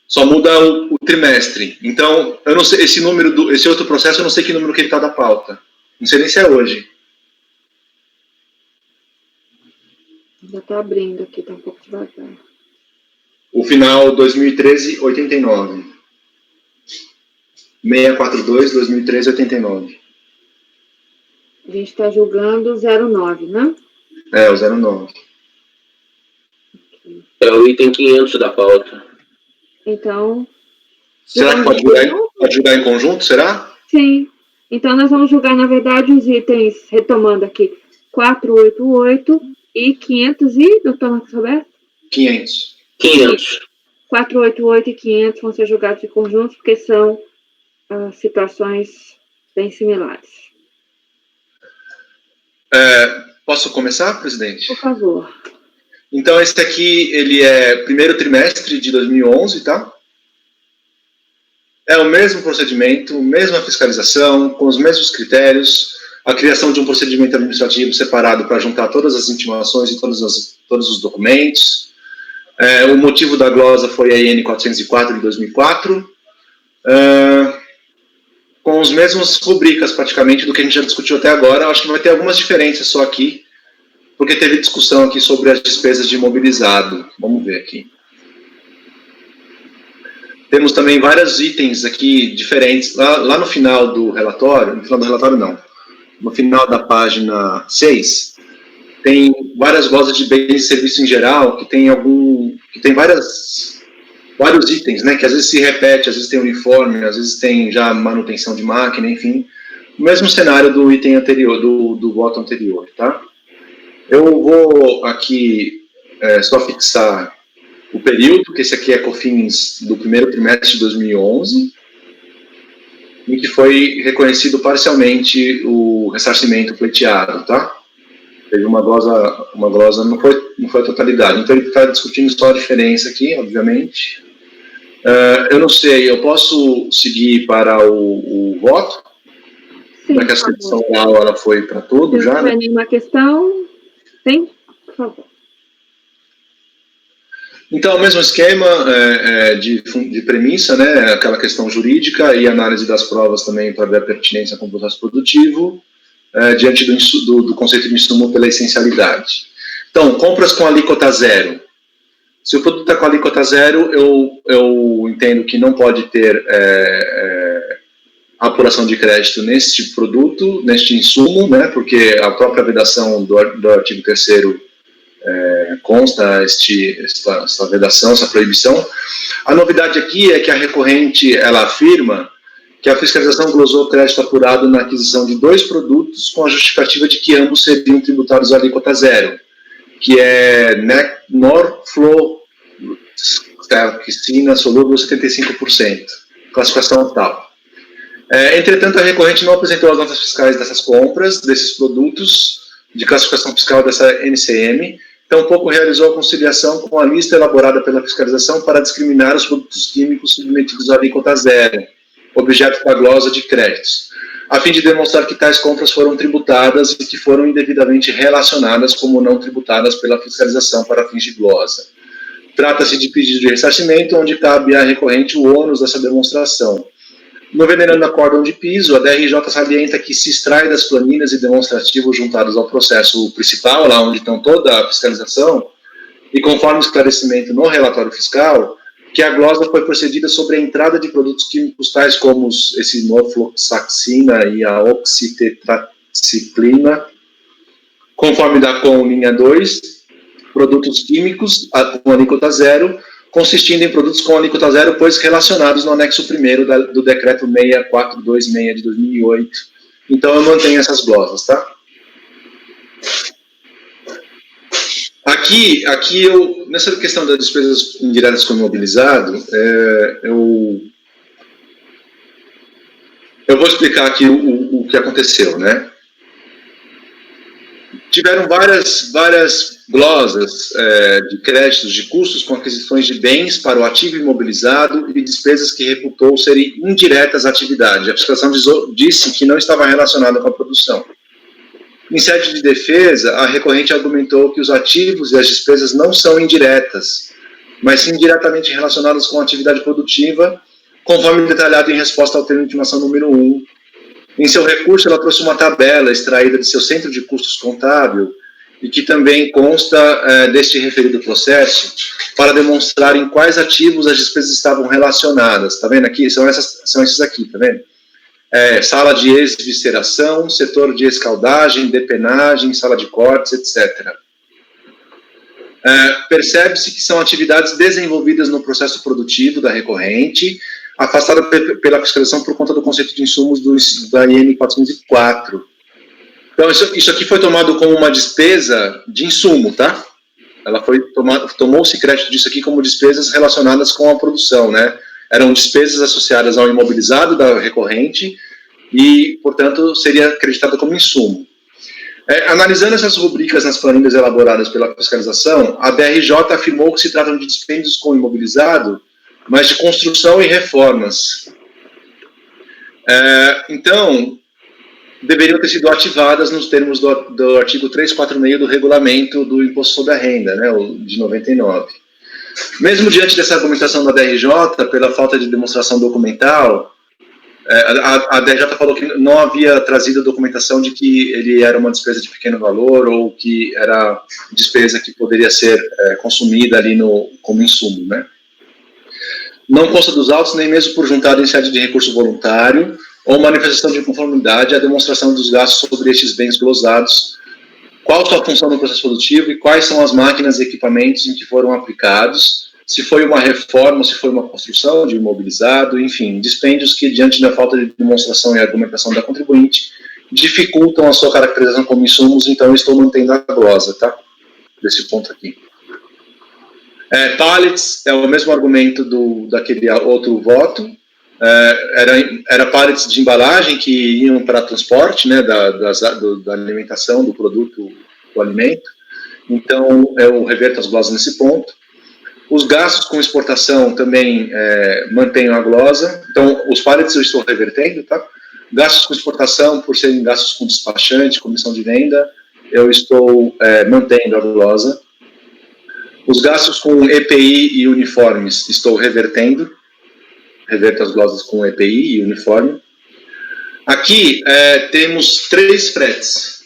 Só muda o trimestre. Então, eu não sei, esse outro processo, eu não sei que número que ele está da pauta. Não sei nem se é hoje. Já está abrindo aqui, está um pouco devagar. O final 2013-89. 642, 2013-89. A gente está julgando 09, né? É, o 09. É o item 500 da pauta. Então... Será que pode julgar em conjunto, será? Sim. Então, nós vamos julgar, na verdade, os itens, retomando aqui, 488 e 500 e, doutor Marcos Roberto? 500. 488 e 500 vão ser julgados em conjunto, porque são situações bem similares. Posso começar, presidente? Por favor. Então, esse aqui, ele é primeiro trimestre de 2011, tá? É o mesmo procedimento, mesma fiscalização, com os mesmos critérios, a criação de um procedimento administrativo separado para juntar todas as intimações e todos os documentos. O motivo da glosa foi a IN 404 de 2004, com os mesmos rubricas, praticamente, do que a gente já discutiu até agora. Acho que vai ter algumas diferenças só aqui, porque teve discussão aqui sobre as despesas de imobilizado. Vamos ver aqui. Temos também vários itens aqui diferentes. Lá no final do relatório, no final da página 6, tem várias glosas de bens e serviços em geral, que tem vários itens, né, que às vezes se repete, às vezes tem uniforme, às vezes tem já manutenção de máquina, enfim. O mesmo cenário do item anterior, do voto anterior, tá? Eu vou aqui só fixar o período, que esse aqui é COFINS do primeiro trimestre de 2011, em que foi reconhecido parcialmente o ressarcimento pleiteado, tá? Teve uma glosa não foi a totalidade. Então ele está discutindo só a diferença aqui, obviamente. Eu não sei, eu posso seguir para o voto? Sim, já que essa questão oral ela foi para tudo já. Se não tiver nenhuma questão, sim, por favor. Então, o mesmo esquema de premissa, né, aquela questão jurídica e análise das provas também para ver a pertinência com o processo produtivo, diante do conceito de insumo pela essencialidade. Então, compras com alíquota zero. Se o produto está com alíquota zero, eu entendo que não pode ter apuração de crédito neste produto, neste insumo, né, porque a própria vedação do artigo 3º consta esta vedação, essa proibição. A novidade aqui é que a recorrente ela afirma que a fiscalização glosou crédito apurado na aquisição de 2 produtos com a justificativa de que ambos seriam tributados à alíquota zero, que é norfloxacina solúvel 75%, classificação tal. Entretanto, a recorrente não apresentou as notas fiscais dessas compras, desses produtos de classificação fiscal dessa NCM, tampouco realizou a conciliação com a lista elaborada pela fiscalização para discriminar os produtos químicos submetidos à alíquota zero, objeto da glosa de créditos, a fim de demonstrar que tais compras foram tributadas e que foram indevidamente relacionadas como não tributadas pela fiscalização para fins de glosa. Trata-se de pedido de ressarcimento, onde cabe à recorrente o ônus dessa demonstração. No venerando acórdão de piso, a DRJ salienta que se extrai das planilhas e demonstrativos juntados ao processo principal, lá onde estão toda a fiscalização, e conforme o esclarecimento no relatório fiscal, que a glosa foi procedida sobre a entrada de produtos químicos tais como esse norfloxacina e a oxitetraciclina, conforme da com linha 2, produtos químicos com alíquota zero, consistindo em produtos com alíquota zero, pois relacionados no anexo 1º do decreto 6426 de 2008. Então, eu mantenho essas glosas, tá? Aqui eu, nessa questão das despesas indiretas com imobilizado, eu vou explicar aqui o que aconteceu, né? Tiveram várias glosas de créditos de custos com aquisições de bens para o ativo imobilizado e despesas que reputou serem indiretas à atividade. A fiscalização disse que não estava relacionada com a produção. Em sede de defesa, a recorrente argumentou que os ativos e as despesas não são indiretas, mas sim diretamente relacionadas com a atividade produtiva, conforme detalhado em resposta ao termo de intimação número 1. Em seu recurso, ela trouxe uma tabela extraída de seu centro de custos contábil e que também consta deste referido processo para demonstrar em quais ativos as despesas estavam relacionadas. Tá vendo aqui? São esses aqui, tá vendo? Sala de ex-visceração, setor de escaldagem, depenagem, sala de cortes, etc. Percebe-se que são atividades desenvolvidas no processo produtivo da recorrente, afastada pela fiscalização por conta do conceito de insumos da IN 404. Então, isso aqui foi tomado como uma despesa de insumo, tá? Ela tomou-se crédito disso aqui como despesas relacionadas com a produção, né? Eram despesas associadas ao imobilizado da recorrente e, portanto, seria acreditada como insumo. Analisando essas rubricas nas planilhas elaboradas pela fiscalização, a DRJ afirmou que se tratam de dispêndios com imobilizado, mas de construção e reformas. Então, deveriam ter sido ativadas nos termos do artigo 346 do regulamento do Imposto sobre a Renda, né, de 99. Mesmo diante dessa argumentação da DRJ, pela falta de demonstração documental, a DRJ falou que não havia trazido documentação de que ele era uma despesa de pequeno valor ou que era despesa que poderia ser consumida ali como insumo, né? Não consta dos autos, nem mesmo por juntado em sede de recurso voluntário ou manifestação de conformidade à demonstração dos gastos sobre estes bens glosados, qual sua função no processo produtivo e quais são as máquinas e equipamentos em que foram aplicados, se foi uma reforma, se foi uma construção de imobilizado, enfim, dispêndios que, diante da falta de demonstração e argumentação da contribuinte, dificultam a sua caracterização como insumos, então eu estou mantendo a glosa, tá? Desse ponto aqui. Pallets é o mesmo argumento daquele outro voto. Era pallets de embalagem que iam para transporte, né, da alimentação, do produto, do alimento. Então, eu reverto as glosas nesse ponto. Os gastos com exportação também mantenho a glosa. Então, os pallets eu estou revertendo, tá? Gastos com exportação, por serem gastos com despachante, comissão de venda, eu estou mantendo a glosa. Os gastos com EPI e uniformes, estou revertendo. Reverto as glosas com EPI e uniforme. Aqui temos 3 fretes.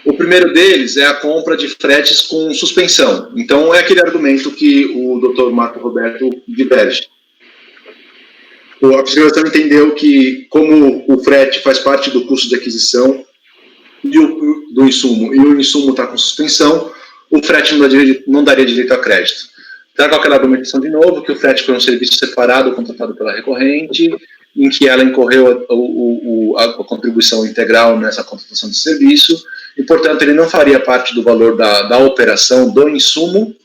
O primeiro deles é a compra de fretes com suspensão. Então, é aquele argumento que o Dr. Marco Roberto diverge. A fiscalização entendeu que, como o frete faz parte do custo de aquisição do insumo, e o insumo está com suspensão, o frete não daria direito a crédito. Trago aquela argumentação de novo, que o frete foi um serviço separado, contratado pela recorrente, em que ela incorreu a contribuição integral nessa contratação de serviço, e, portanto, ele não faria parte do valor da operação do insumo,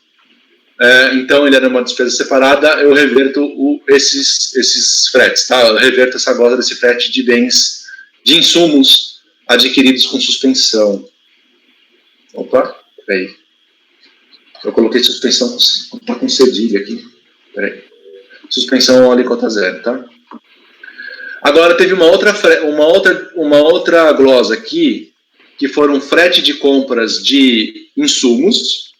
então ele era uma despesa separada, eu reverto esses fretes, tá? Eu reverto essa glosa desse frete de bens, de insumos adquiridos com suspensão. Opa, peraí. Eu coloquei suspensão com cedilha aqui. Peraí. Suspensão alíquota zero, tá? Agora teve uma outra glosa aqui, que foram frete de compras de insumos,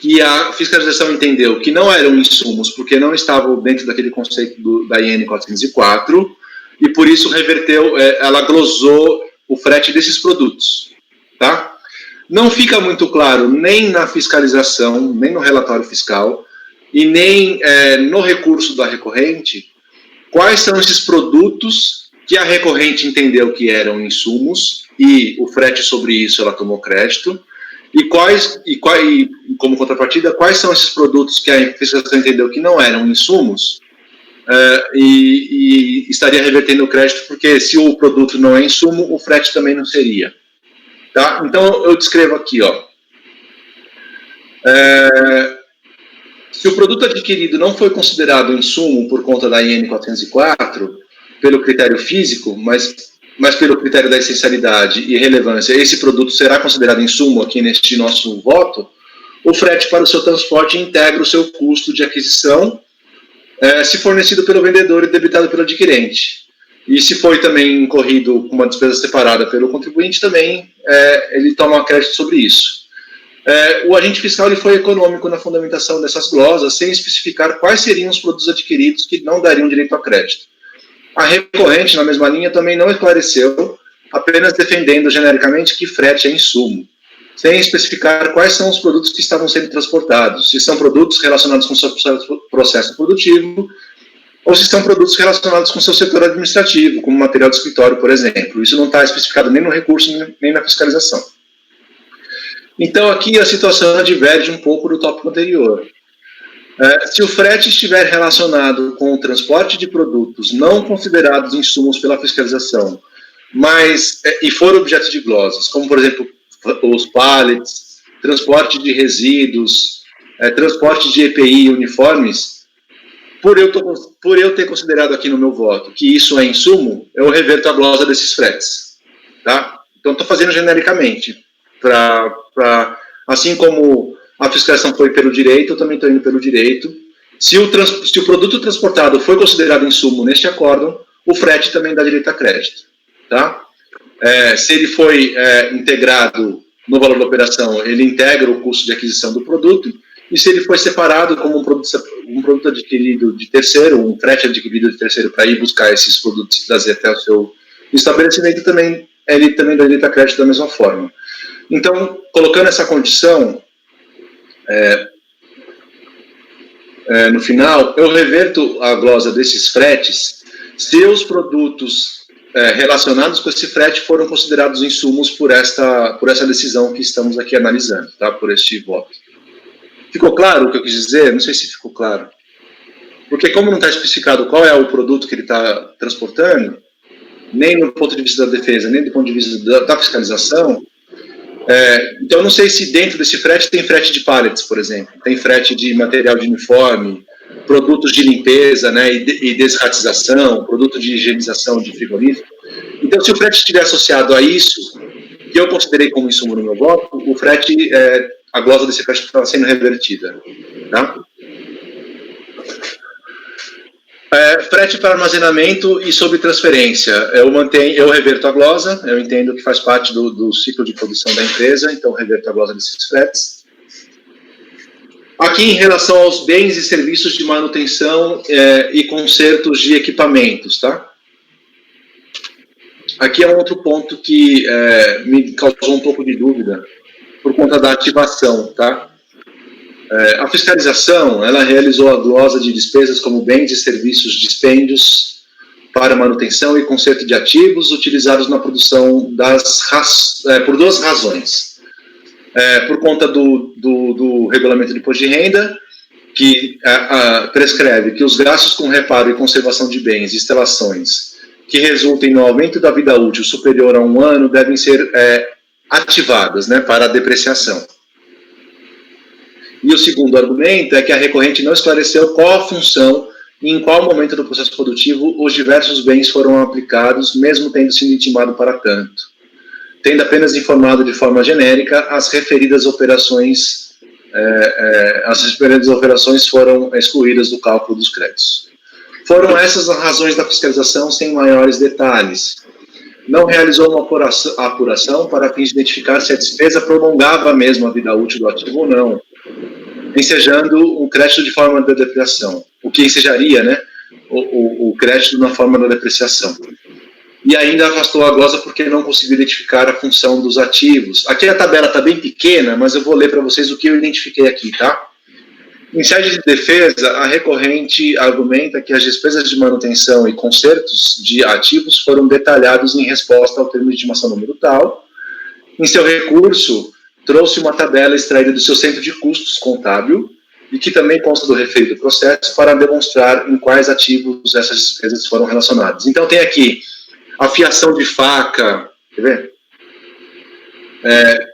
que a fiscalização entendeu que não eram insumos, porque não estavam dentro daquele conceito da IN 404, e por isso reverteu, ela glosou o frete desses produtos, tá? Não fica muito claro nem na fiscalização, nem no relatório fiscal, e nem no recurso da recorrente, quais são esses produtos que a recorrente entendeu que eram insumos, e o frete sobre isso ela tomou crédito, e como contrapartida, quais são esses produtos que a fiscalização entendeu que não eram insumos, e estaria revertendo o crédito, porque se o produto não é insumo, o frete também não seria. Tá? Então, eu descrevo aqui, ó. Se o produto adquirido não foi considerado insumo por conta da IN 404, pelo critério físico, mas pelo critério da essencialidade e relevância, esse produto será considerado insumo aqui neste nosso voto, o frete para o seu transporte integra o seu custo de aquisição, se fornecido pelo vendedor e debitado pelo adquirente. E se foi também incorrido com uma despesa separada pelo contribuinte, também ele toma crédito sobre isso. O agente fiscal ele foi econômico na fundamentação dessas glosas, sem especificar quais seriam os produtos adquiridos que não dariam direito a crédito. A recorrente, na mesma linha, também não esclareceu, apenas defendendo genericamente que frete é insumo, sem especificar quais são os produtos que estavam sendo transportados, se são produtos relacionados com o seu processo produtivo, ou se são produtos relacionados com o seu setor administrativo, como material de escritório, por exemplo. Isso não está especificado nem no recurso, nem na fiscalização. Então, aqui a situação diverge um pouco do tópico anterior. Se o frete estiver relacionado com o transporte de produtos não considerados insumos pela fiscalização, e for objeto de glosas, como, por exemplo, os pallets, transporte de resíduos, transporte de EPI, uniformes, por eu ter considerado aqui no meu voto que isso é insumo, eu reverto a glosa desses fretes. Tá? Então, estou fazendo genericamente, assim como a fiscalização foi pelo direito, eu também estou indo pelo direito. Se o produto transportado foi considerado insumo neste acórdão, o frete também dá direito a crédito. Tá? Se ele foi integrado no valor da operação, ele integra o custo de aquisição do produto, e se ele foi separado como um produto adquirido de terceiro, um frete adquirido de terceiro para ir buscar esses produtos e trazer até o seu estabelecimento, ele também dá direito a crédito da mesma forma. Então, colocando essa condição, no final, eu reverto a glosa desses fretes se os produtos relacionados com esse frete foram considerados insumos por essa decisão que estamos aqui analisando, tá? Por este voto. Ficou claro o que eu quis dizer? Não sei se ficou claro. Porque como não está especificado qual é o produto que ele está transportando, nem do ponto de vista da defesa, nem do ponto de vista da fiscalização, então eu não sei se dentro desse frete tem frete de pallets, por exemplo, tem frete de material de uniforme, produtos de limpeza, né, e desratização, produto de higienização de frigorífico. Então, se o frete estiver associado a isso, que eu considerei como insumo no meu voto, o frete, a glosa desse frete está sendo revertida. Tá? Frete para armazenamento e sobre transferência. Eu reverto a glosa, eu entendo que faz parte do ciclo de produção da empresa, então reverto a glosa desses fretes. Aqui, em relação aos bens e serviços de manutenção e consertos de equipamentos, tá? Aqui é um outro ponto que me causou um pouco de dúvida, por conta da ativação, tá? A fiscalização, ela realizou a glosa de despesas como bens e serviços dispêndios para manutenção e conserto de ativos utilizados na produção por duas razões. Por conta do regulamento de imposto de renda, que prescreve que os gastos com reparo e conservação de bens e instalações que resultem no aumento da vida útil superior a 1 ano devem ser ativadas, né, para a depreciação. E o segundo argumento é que a recorrente não esclareceu qual a função e em qual momento do processo produtivo os diversos bens foram aplicados, mesmo tendo sido intimado para tanto, tendo apenas informado de forma genérica as referidas operações, foram excluídas do cálculo dos créditos. Foram essas as razões da fiscalização sem maiores detalhes. Não realizou uma apuração para fins de identificar se a despesa prolongava mesmo a vida útil do ativo ou não. ensejando um crédito de forma de depreciação, o que ensejaria, né, o crédito na forma da depreciação. E ainda afastou a glosa porque não conseguiu identificar a função dos ativos. Aqui a tabela está bem pequena, mas eu vou ler para vocês o que eu identifiquei aqui, tá? Em sede de defesa, a recorrente argumenta que as despesas de manutenção e consertos de ativos foram detalhados em resposta ao termo de intimação número tal. Em seu recurso, trouxe uma tabela extraída do seu centro de custos contábil e que também consta do referido processo para demonstrar em quais ativos essas despesas foram relacionadas. Então tem aqui a fiação de faca, quer ver?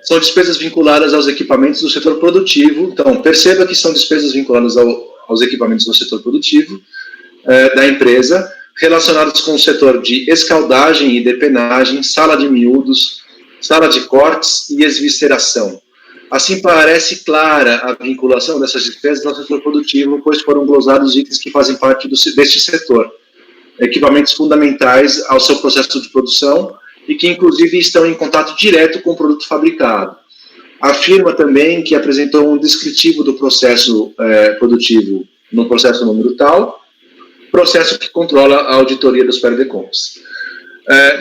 São despesas vinculadas aos equipamentos do setor produtivo. Então, perceba que são despesas vinculadas aos equipamentos do setor produtivo da empresa, relacionadas com o setor de escaldagem e depenagem, sala de miúdos, sala de cortes e esvisceração. Assim, parece clara a vinculação dessas despesas ao setor produtivo, pois foram glosados itens que fazem parte deste setor, equipamentos fundamentais ao seu processo de produção e que, inclusive, estão em contato direto com o produto fabricado. Afirma também que apresentou um descritivo do processo produtivo no processo número tal, processo que controla a auditoria dos PRD-Compras.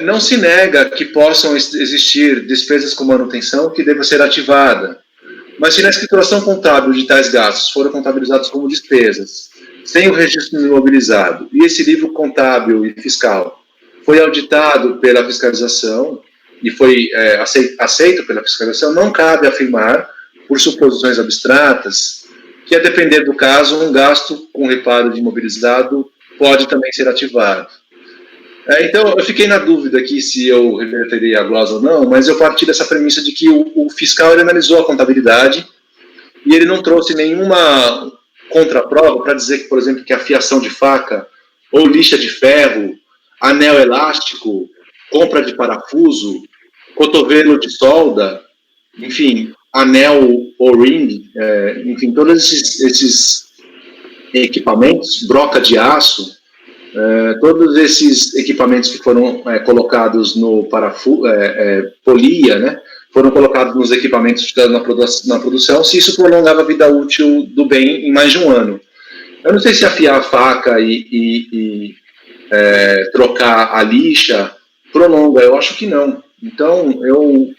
Não se nega que possam existir despesas com manutenção que deva ser ativada, mas se na escrituração contábil de tais gastos foram contabilizados como despesas, sem o registro imobilizado, e esse livro contábil e fiscal foi auditado pela fiscalização e foi aceito pela fiscalização, não cabe afirmar, por suposições abstratas, que, a depender do caso, um gasto com reparo de imobilizado pode também ser ativado. Então, eu fiquei na dúvida aqui se eu reverteria a glosa ou não, mas eu parti dessa premissa de que o fiscal ele analisou a contabilidade e ele não trouxe nenhuma contraprova para dizer que, por exemplo, que a fiação de faca ou lixa de ferro, anel elástico, compra de parafuso, cotovelo de solda, enfim, anel ou ring, enfim, todos esses equipamentos, broca de aço, todos esses equipamentos que foram colocados no parafuso, polia, né, foram colocados nos equipamentos na produção, se isso prolongava a vida útil do bem em mais de um ano. Eu não sei se afiar a faca e trocar a lixa prolonga, eu acho que não. Então, eu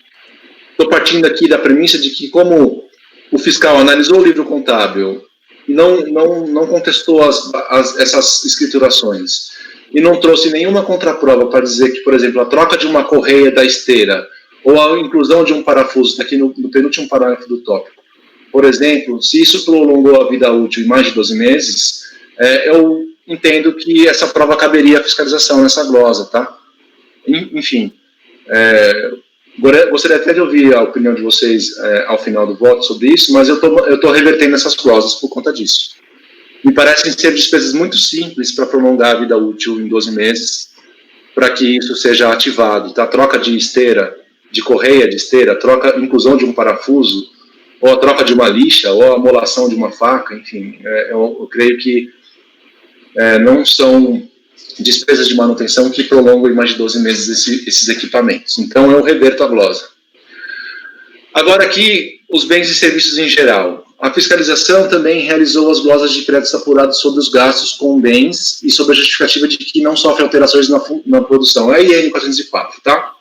estou partindo aqui da premissa de que, como o fiscal analisou o livro contábil e não contestou essas escriturações e não trouxe nenhuma contraprova para dizer que, por exemplo, a troca de uma correia da esteira ou a inclusão de um parafuso, aqui no penúltimo parágrafo do tópico, por exemplo, se isso prolongou a vida útil em mais de 12 meses, eu entendo que essa prova caberia à fiscalização nessa glosa, tá? Enfim, gostaria até de ouvir a opinião de vocês ao final do voto sobre isso, mas eu estou revertendo essas glosas por conta disso. Me parecem ser despesas muito simples para prolongar a vida útil em 12 meses, para que isso seja ativado, tá? Troca de esteira, de correia de esteira, inclusão de um parafuso, ou a troca de uma lixa, ou a amolação de uma faca, enfim, eu creio que não são despesas de manutenção que prolongam em mais de 12 meses esses equipamentos. Então, eu reverto a glosa. Agora aqui, os bens e serviços em geral. A fiscalização também realizou as glosas de créditos apurados sobre os gastos com bens e sobre a justificativa de que não sofre alterações na produção. É a IN 404, tá?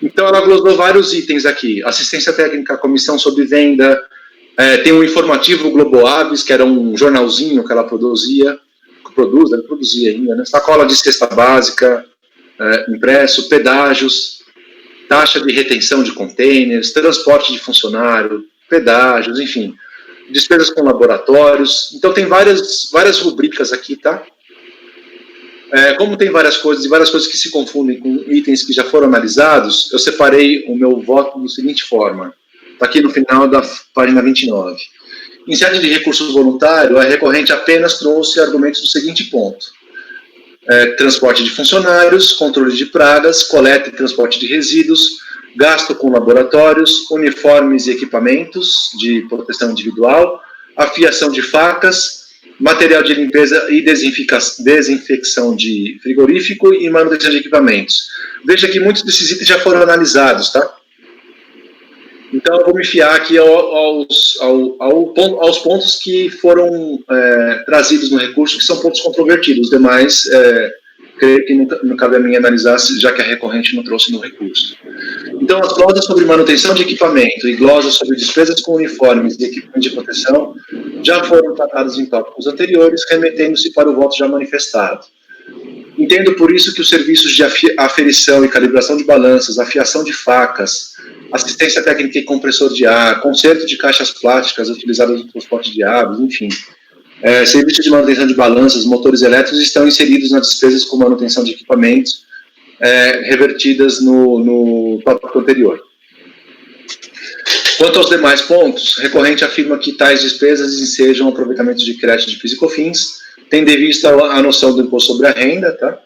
Então, ela glosou vários itens aqui. Assistência técnica, comissão sobre venda, tem um informativo Globo Aves, que era um jornalzinho que ela produzia ainda, né? Sacola de cesta básica, impresso, pedágios, taxa de retenção de containers, transporte de funcionário, pedágios, enfim, despesas com laboratórios. Então, tem várias rubricas aqui, tá? Como tem várias coisas que se confundem com itens que já foram analisados, eu separei o meu voto da seguinte forma. Está aqui no final da página 29. Em sede de recurso voluntário, a recorrente apenas trouxe argumentos do seguinte ponto. Transporte de funcionários, controle de pragas, coleta e transporte de resíduos, gasto com laboratórios, uniformes e equipamentos de proteção individual, afiação de facas, material de limpeza e desinfecção de frigorífico e manutenção de equipamentos. Veja que muitos desses itens já foram analisados, tá? Então, eu vou me fiar aqui aos pontos que foram trazidos no recurso, que são pontos controvertidos. Os demais, creio que não cabe a mim analisar, já que a recorrente não trouxe no recurso. Então, as glosas sobre manutenção de equipamento e glosas sobre despesas com uniformes e equipamento de proteção já foram tratadas em tópicos anteriores, remetendo-se para o voto já manifestado. Entendo por isso que os serviços de aferição e calibração de balanças, afiação de facas, assistência técnica e compressor de ar, conserto de caixas plásticas utilizadas no transporte de aves, enfim, serviços de manutenção de balanças, motores elétricos estão inseridos nas despesas com manutenção de equipamentos revertidas no tópico anterior. Quanto aos demais pontos, recorrente afirma que tais despesas ensejam aproveitamento de crédito de PIS/COFINS, tendo em vista a noção do imposto sobre a renda, tá?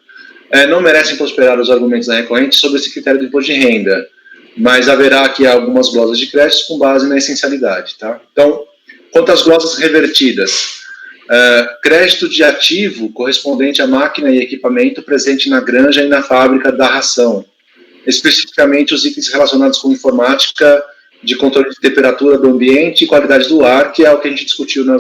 Não merecem prosperar os argumentos da recorrente sobre esse critério do imposto de renda, mas haverá aqui algumas glosas de créditos com base na essencialidade, tá? Então, quanto às glosas revertidas, crédito de ativo correspondente à máquina e equipamento presente na granja e na fábrica da ração, especificamente os itens relacionados com informática, de controle de temperatura do ambiente e qualidade do ar, que é o que a gente discutiu no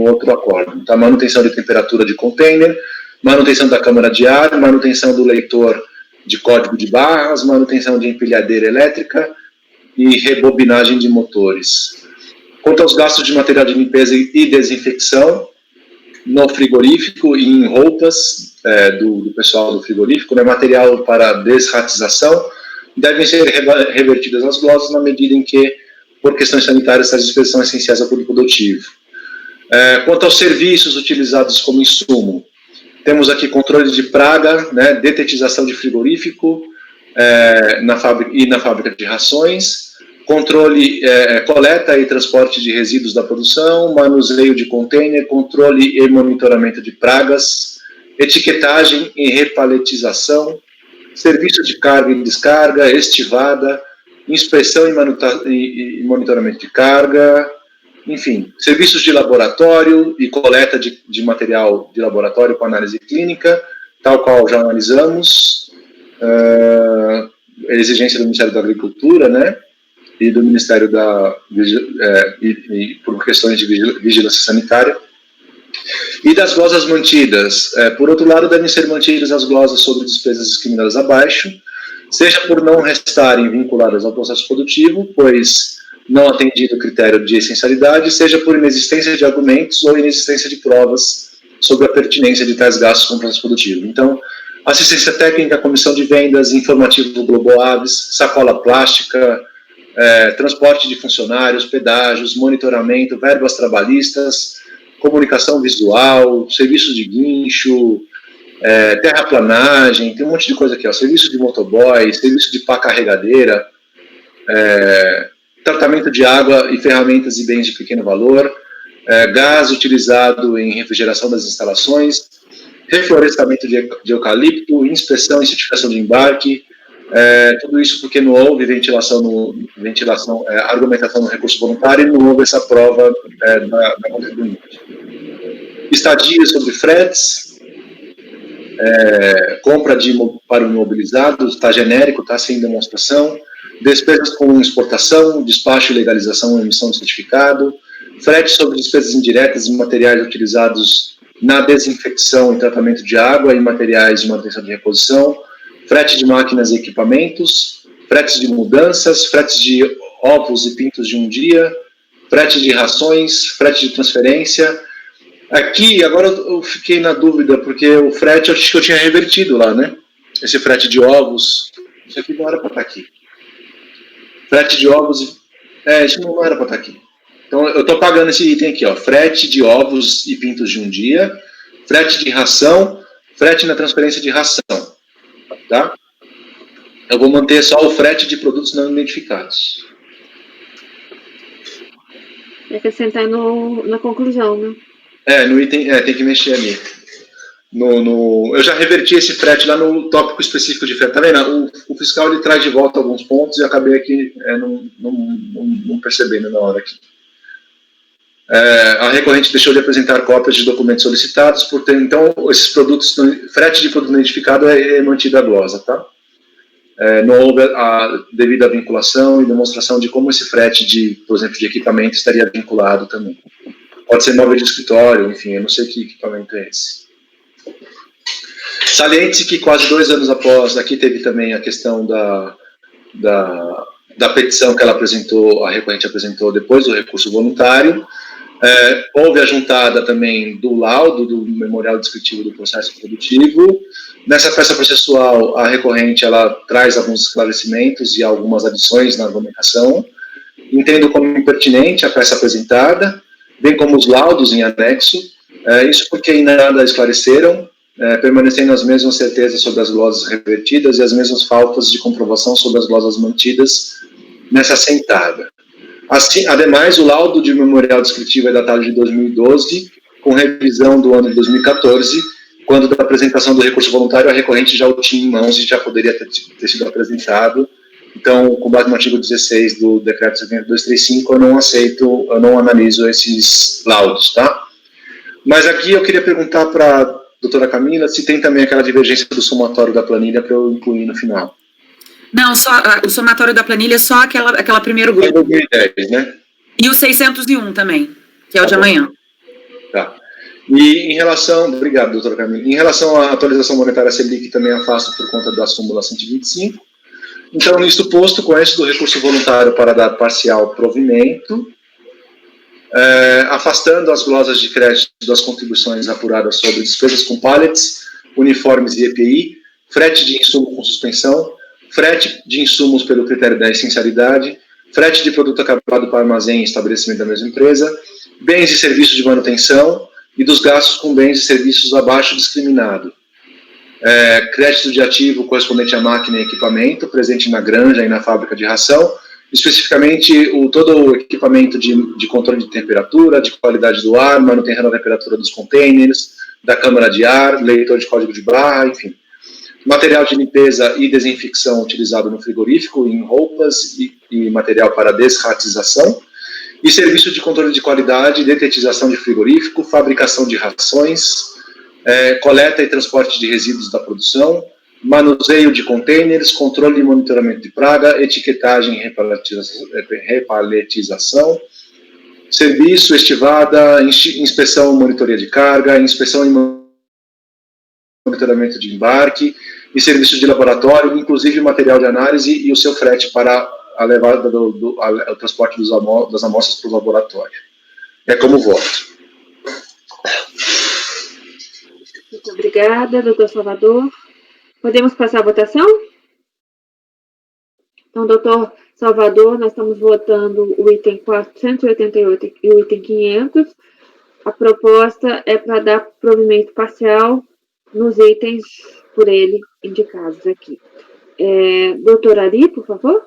outro acordo. Tá? Manutenção de temperatura de container, manutenção da câmara de ar, manutenção do leitor de código de barras, manutenção de empilhadeira elétrica e rebobinagem de motores. Quanto aos gastos de material de limpeza e desinfecção, no frigorífico e em roupas do pessoal do frigorífico, material para desratização, devem ser revertidas as glosas na medida em que, por questões sanitárias, essas despesas são essenciais ao público produtivo. Quanto aos serviços utilizados como insumo, temos aqui controle de praga, detetização de frigorífico na fábrica de rações, controle, coleta e transporte de resíduos da produção, manuseio de container, controle e monitoramento de pragas, etiquetagem e repaletização, serviço de carga e descarga, estivada, inspeção e monitoramento de carga, enfim, serviços de laboratório e coleta de material de laboratório para análise clínica, tal qual já analisamos, a exigência do Ministério da Agricultura, e do Ministério por questões de vigilância sanitária. E das glosas mantidas. Por outro lado, devem ser mantidas as glosas sobre despesas discriminadas abaixo, seja por não restarem vinculadas ao processo produtivo, pois não atendido o critério de essencialidade, seja por inexistência de argumentos ou inexistência de provas sobre a pertinência de tais gastos com o processo produtivo. Então, assistência técnica, comissão de vendas, informativo Globo Aves, sacola plástica, transporte de funcionários, pedágios, monitoramento, verbas trabalhistas, comunicação visual, serviço de guincho, terraplanagem, tem um monte de coisa aqui, serviço de motoboy, serviço de pá carregadeira, tratamento de água e ferramentas e bens de pequeno valor, gás utilizado em refrigeração das instalações, reflorestamento de eucalipto, inspeção e certificação de embarque, tudo isso porque não houve argumentação no recurso voluntário e não houve essa prova da contribuinte. Estadias sobre fretes, compra para o imobilizado, está genérico, está sem demonstração, despesas com exportação, despacho e legalização e emissão de certificado, frete sobre despesas indiretas e materiais utilizados na desinfecção e tratamento de água e materiais de manutenção de reposição, frete de máquinas e equipamentos, fretes de mudanças, fretes de ovos e pintos de um dia, frete de rações, frete de transferência. Aqui, agora eu fiquei na dúvida, porque o frete eu acho que eu tinha revertido lá, Esse frete de ovos, isso aqui não era para estar aqui. Frete de ovos, isso não era para estar aqui. Então, eu estou pagando esse item aqui, frete de ovos e pintos de um dia, frete de ração, frete na transferência de ração. Tá? Eu vou manter só o frete de produtos não identificados. Tem que acrescentar na conclusão, No item, tem que mexer ali. Eu já reverti esse frete lá no tópico específico de frete. Tá vendo? O fiscal ele traz de volta alguns pontos e acabei aqui não percebendo na hora aqui. A recorrente deixou de apresentar cópias de documentos solicitados, portanto, então, esses produtos, frete de produto não identificado é mantido a glosa, tá? não houve a devida vinculação e demonstração de como esse frete, por exemplo, de equipamento estaria vinculado também. Pode ser móvel de escritório, enfim, eu não sei que equipamento é esse. Saliente-se que quase 2 anos após, aqui teve também a questão da petição que ela apresentou, a recorrente apresentou depois do recurso voluntário. Houve a juntada também do laudo do memorial descritivo do processo produtivo. Nessa peça processual, a recorrente ela traz alguns esclarecimentos e algumas adições na argumentação. Entendo como impertinente a peça apresentada, bem como os laudos em anexo, isso porque em nada esclareceram, permanecendo as mesmas certezas sobre as glosas revertidas e as mesmas faltas de comprovação sobre as glosas mantidas nessa assentada. Assim, ademais, o laudo de memorial descritivo é datado de 2012, com revisão do ano de 2014, quando da apresentação do recurso voluntário, a recorrente já o tinha em mãos e já poderia ter sido apresentado. Então, com base no artigo 16 do decreto 7235, eu não analiso esses laudos, tá? Mas aqui eu queria perguntar para a doutora Camila se tem também aquela divergência do somatório da planilha para eu incluir no final. Não, só o somatório da planilha é só aquela primeiro grupo. 2010, né? E o 601 também, que é o de amanhã. Tá. E em relação... Obrigado, doutora Camila. Em relação à atualização monetária Selic, também afasto por conta da súmula 125. Então, nisto posto, com esse do recurso voluntário para dar parcial provimento, afastando as glosas de crédito das contribuições apuradas sobre despesas com pallets, uniformes e EPI, frete de insumo com suspensão, frete de insumos pelo critério da essencialidade, frete de produto acabado para armazém e estabelecimento da mesma empresa, bens e serviços de manutenção e dos gastos com bens e serviços abaixo discriminado. Crédito de ativo correspondente à máquina e equipamento, presente na granja e na fábrica de ração, especificamente todo o equipamento de controle de temperatura, de qualidade do ar, manutenção da temperatura dos containers, da câmara de ar, leitor de código de barra, enfim. Material de limpeza e desinfecção utilizado no frigorífico, em roupas e material para desratização, e serviço de controle de qualidade, detetização de frigorífico, fabricação de rações, coleta e transporte de resíduos da produção, manuseio de containers, controle e monitoramento de praga, etiquetagem e repaletização, serviço, estivada, inspeção e monitoria de carga, inspeção e monitoramento de embarque e serviços de laboratório, inclusive material de análise e o seu frete para a levada o transporte das amostras para o laboratório. É como voto. Muito obrigada, doutor Salvador. Podemos passar a votação? Então, doutor Salvador, nós estamos votando o item 488 e o item 500. A proposta é para dar provimento parcial nos itens por ele indicados aqui. Doutor Ari, por favor.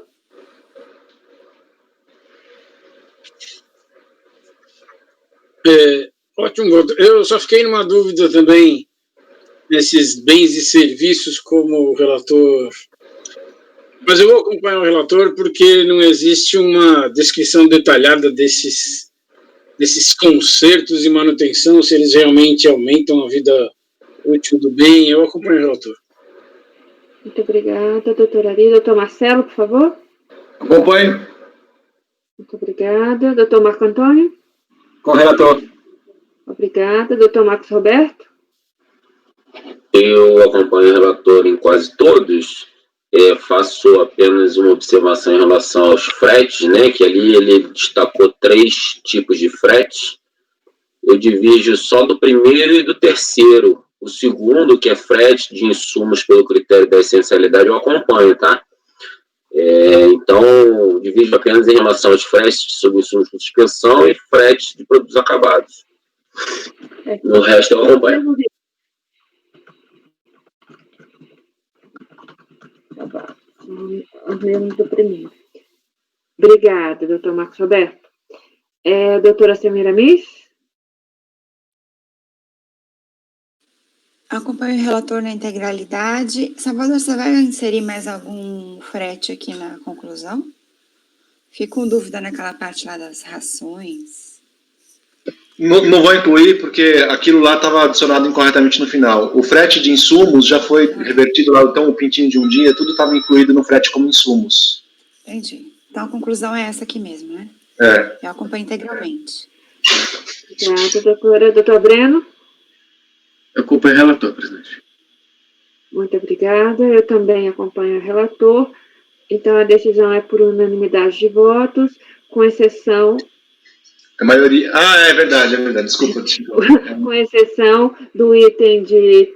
Ótimo voto. Eu só fiquei numa dúvida também nesses bens e serviços como o relator. Mas eu vou acompanhar o relator porque não existe uma descrição detalhada desses consertos e manutenção, se eles realmente aumentam a vida útil do bem. Eu acompanho o relator. Muito obrigada, doutor Ari. Doutor Marcelo, por favor. Acompanho. Muito obrigada. Doutor Marco Antônio. Com o relator. Obrigada. Doutor Marcos Roberto. Eu acompanho o relator em quase todos. Faço apenas uma observação em relação aos fretes, né, que ali ele destacou 3 tipos de frete. Eu divido só do primeiro e do terceiro. O segundo, que é frete de insumos pelo critério da essencialidade, eu acompanho, tá? Então, divido apenas em relação aos fretes sobre insumos de suspensão e frete de produtos acabados. No resto, eu acompanho. Os mesmos do primeiro. Obrigada, doutor Marcos Roberto. Doutora Semiramis? Acompanho o relator na integralidade. Salvador, você vai inserir mais algum frete aqui na conclusão? Fico com dúvida naquela parte lá das rações. Não vou incluir, porque aquilo lá estava adicionado incorretamente no final. O frete de insumos já foi revertido lá, então o pintinho de um dia, tudo estava incluído no frete como insumos. Entendi. Então a conclusão é essa aqui mesmo, né? É. Eu acompanho integralmente. Obrigada, doutora. Doutor Breno? Eu acompanho o relator, presidente. Muito obrigada. Eu também acompanho o relator. Então, a decisão é por unanimidade de votos, com exceção... A maioria... é verdade, desculpa. Com exceção do item de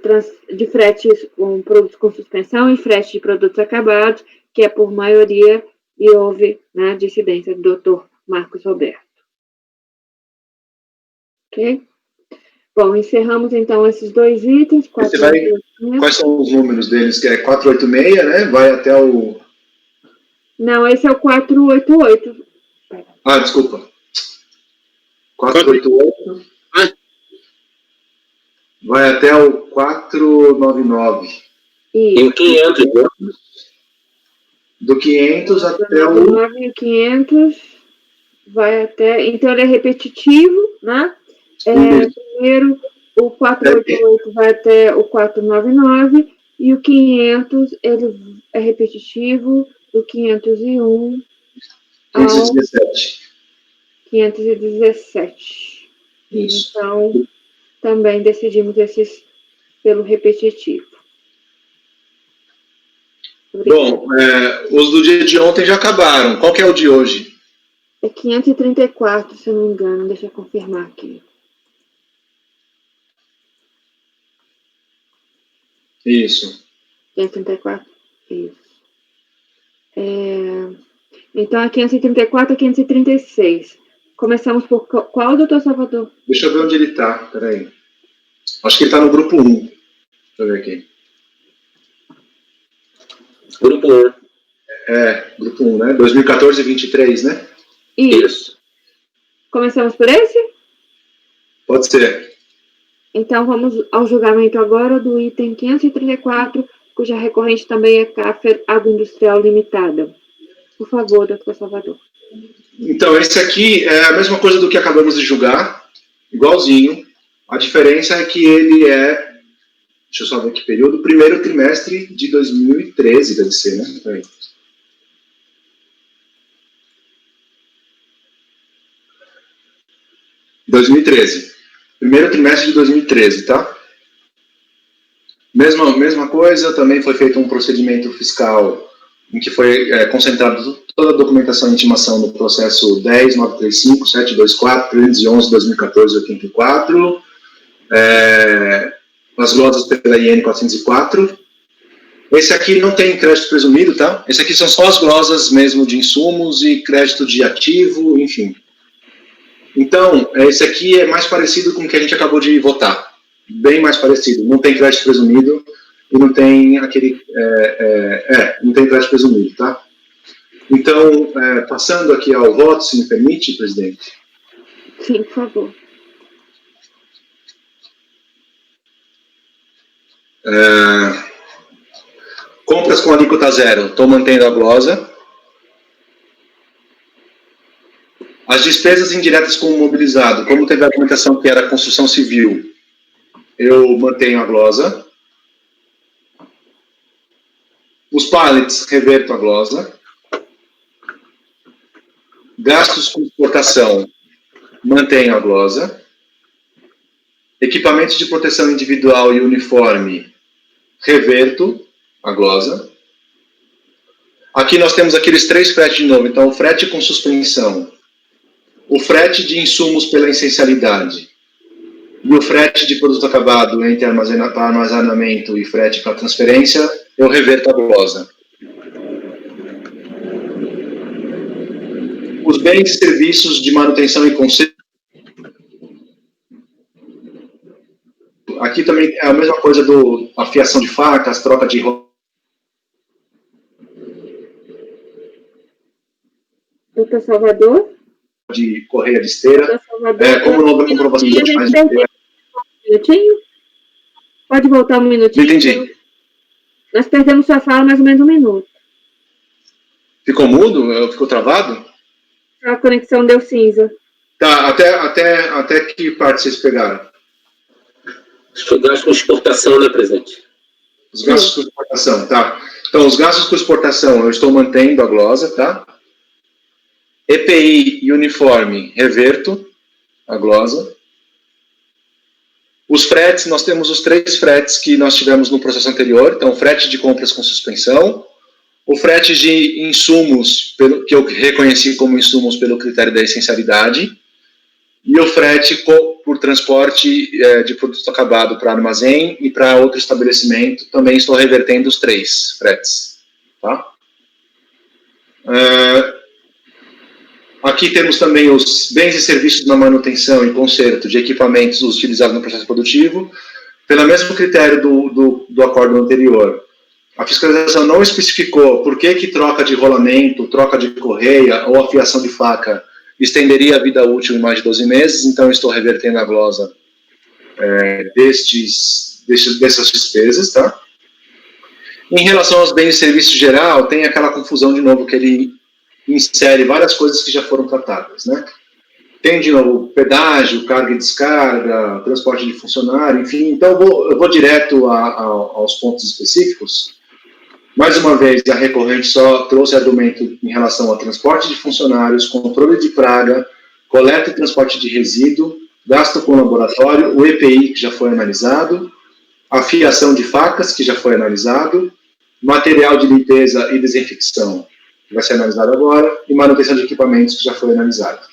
fretes com produtos com suspensão e frete de produtos acabados, que é por maioria e houve, né, dissidência do doutor Marcos Roberto. Ok? Bom, encerramos então esses dois itens. Quais são os números deles? Que é 486, né? Vai até o... Não, esse é o 488. Desculpa. 488. Vai até o 499. E o 500, né? Do 500 até o... 499 e o 500 vai até... Então, ele é repetitivo, né? Primeiro, o 488 vai até o 499 e o 500, ele é repetitivo do 501 ao 517. Isso. Então, também decidimos esses pelo repetitivo. Obrigada. Bom, os do dia de ontem já acabaram. Qual que é o de hoje? É 534, se eu não me engano. Deixa eu confirmar aqui. Isso. 534? Isso. Então, é 534 a 536. Começamos por qual, doutor Salvador? Deixa eu ver onde ele está. Peraí. Acho que ele está no grupo 1. Deixa eu ver aqui. Grupo 1. Grupo 1, né? 2014 e 23, né? Isso. Começamos por esse? Pode ser. Então, vamos ao julgamento agora do item 534, cuja recorrente também é CAFER Agroindustrial Limitada. Por favor, doutor Salvador. Então, esse aqui é a mesma coisa do que acabamos de julgar, igualzinho. A diferença é que ele deixa eu só ver que período, primeiro trimestre de 2013, deve ser, né? Peraí. Primeiro trimestre de 2013, tá? Mesma coisa, também foi feito um procedimento fiscal em que foi concentrado toda a documentação e intimação no processo 10.935.724.311.2014.84, as glosas pela IN 404. Esse aqui não tem crédito presumido, tá? Esse aqui são só as glosas mesmo de insumos e crédito de ativo, enfim. Então, esse aqui é mais parecido com o que a gente acabou de votar. Bem mais parecido. Não tem crédito presumido e não tem aquele... não tem crédito presumido, tá? Então, passando aqui ao voto, se me permite, presidente. Sim, por favor. Compras com alíquota zero. Estou mantendo a glosa. As despesas indiretas com o mobilizado, como teve a argumentação que era construção civil, eu mantenho a glosa. Os pallets, reverto a glosa. Gastos com exportação, mantenho a glosa. Equipamentos de proteção individual e uniforme, reverto a glosa. Aqui nós temos aqueles 3 fretes de novo. Então, o frete com suspensão, o frete de insumos pela essencialidade e o frete de produto acabado entre armazenamento e frete para transferência, eu reverto a glosa. Os bens e serviços de manutenção e conserto, aqui também é a mesma coisa do afiação de facas, troca de Doutor Salvador? De correia de esteira. Como não houve comprovação de mais minutinho? Pode voltar um minutinho? Entendi. Nós perdemos sua fala mais ou menos 1 minuto. Ficou mudo? Ficou travado? A conexão deu cinza. Tá, até que parte vocês pegaram? Os gastos com exportação, né, presidente? Os gastos com exportação, tá. Então, os gastos com exportação, eu estou mantendo a glosa, tá? EPI e uniforme, reverto a glosa. Os fretes, nós temos os 3 fretes que nós tivemos no processo anterior. Então, frete de compras com suspensão, o frete de insumos, que eu reconheci como insumos pelo critério da essencialidade, e o frete por transporte de produto acabado para armazém e para outro estabelecimento, também estou revertendo os 3 fretes. Tá? Aqui temos também os bens e serviços na manutenção e conserto de equipamentos utilizados no processo produtivo, pelo mesmo critério do acordo anterior. A fiscalização não especificou por que troca de rolamento, troca de correia ou afiação de faca estenderia a vida útil em mais de 12 meses, então estou revertendo a glosa dessas despesas, tá? Em relação aos bens e serviços geral, tem aquela confusão de novo que ele insere várias coisas que já foram tratadas, né? Tem, de novo, pedágio, carga e descarga, transporte de funcionário, enfim. Então, eu vou direto aos pontos específicos. Mais uma vez, a recorrente só trouxe argumento em relação ao transporte de funcionários, controle de praga, coleta e transporte de resíduo, gasto com laboratório, o EPI, que já foi analisado, afiação de facas, que já foi analisado, material de limpeza e desinfecção, que vai ser analisado agora, e manutenção de equipamentos, que já foi analisado.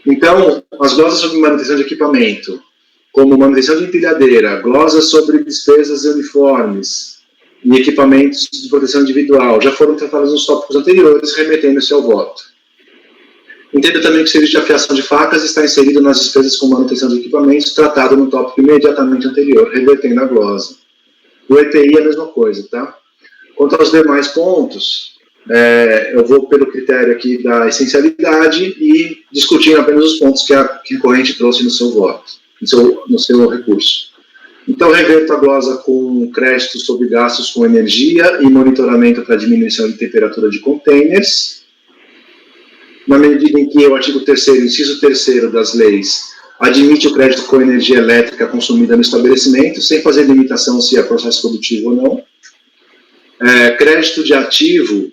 Então, as glosas sobre manutenção de equipamento, como manutenção de empilhadeira, glosas sobre despesas e uniformes e equipamentos de proteção individual, já foram tratadas nos tópicos anteriores, remetendo-se ao voto. Entendo também que o serviço de afiação de facas está inserido nas despesas com manutenção de equipamentos, tratado no tópico imediatamente anterior, revertendo a glosa. O EPI é a mesma coisa, tá? Quanto aos demais pontos, eu vou pelo critério aqui da essencialidade e discutindo apenas os pontos que a recorrente trouxe no seu voto, no seu recurso. Então, reverto a glosa com créditos sobre gastos com energia e monitoramento para diminuição de temperatura de containers, na medida em que o artigo 3º, inciso 3º das leis, admite o crédito com energia elétrica consumida no estabelecimento, sem fazer limitação se é processo produtivo ou não. Crédito de ativo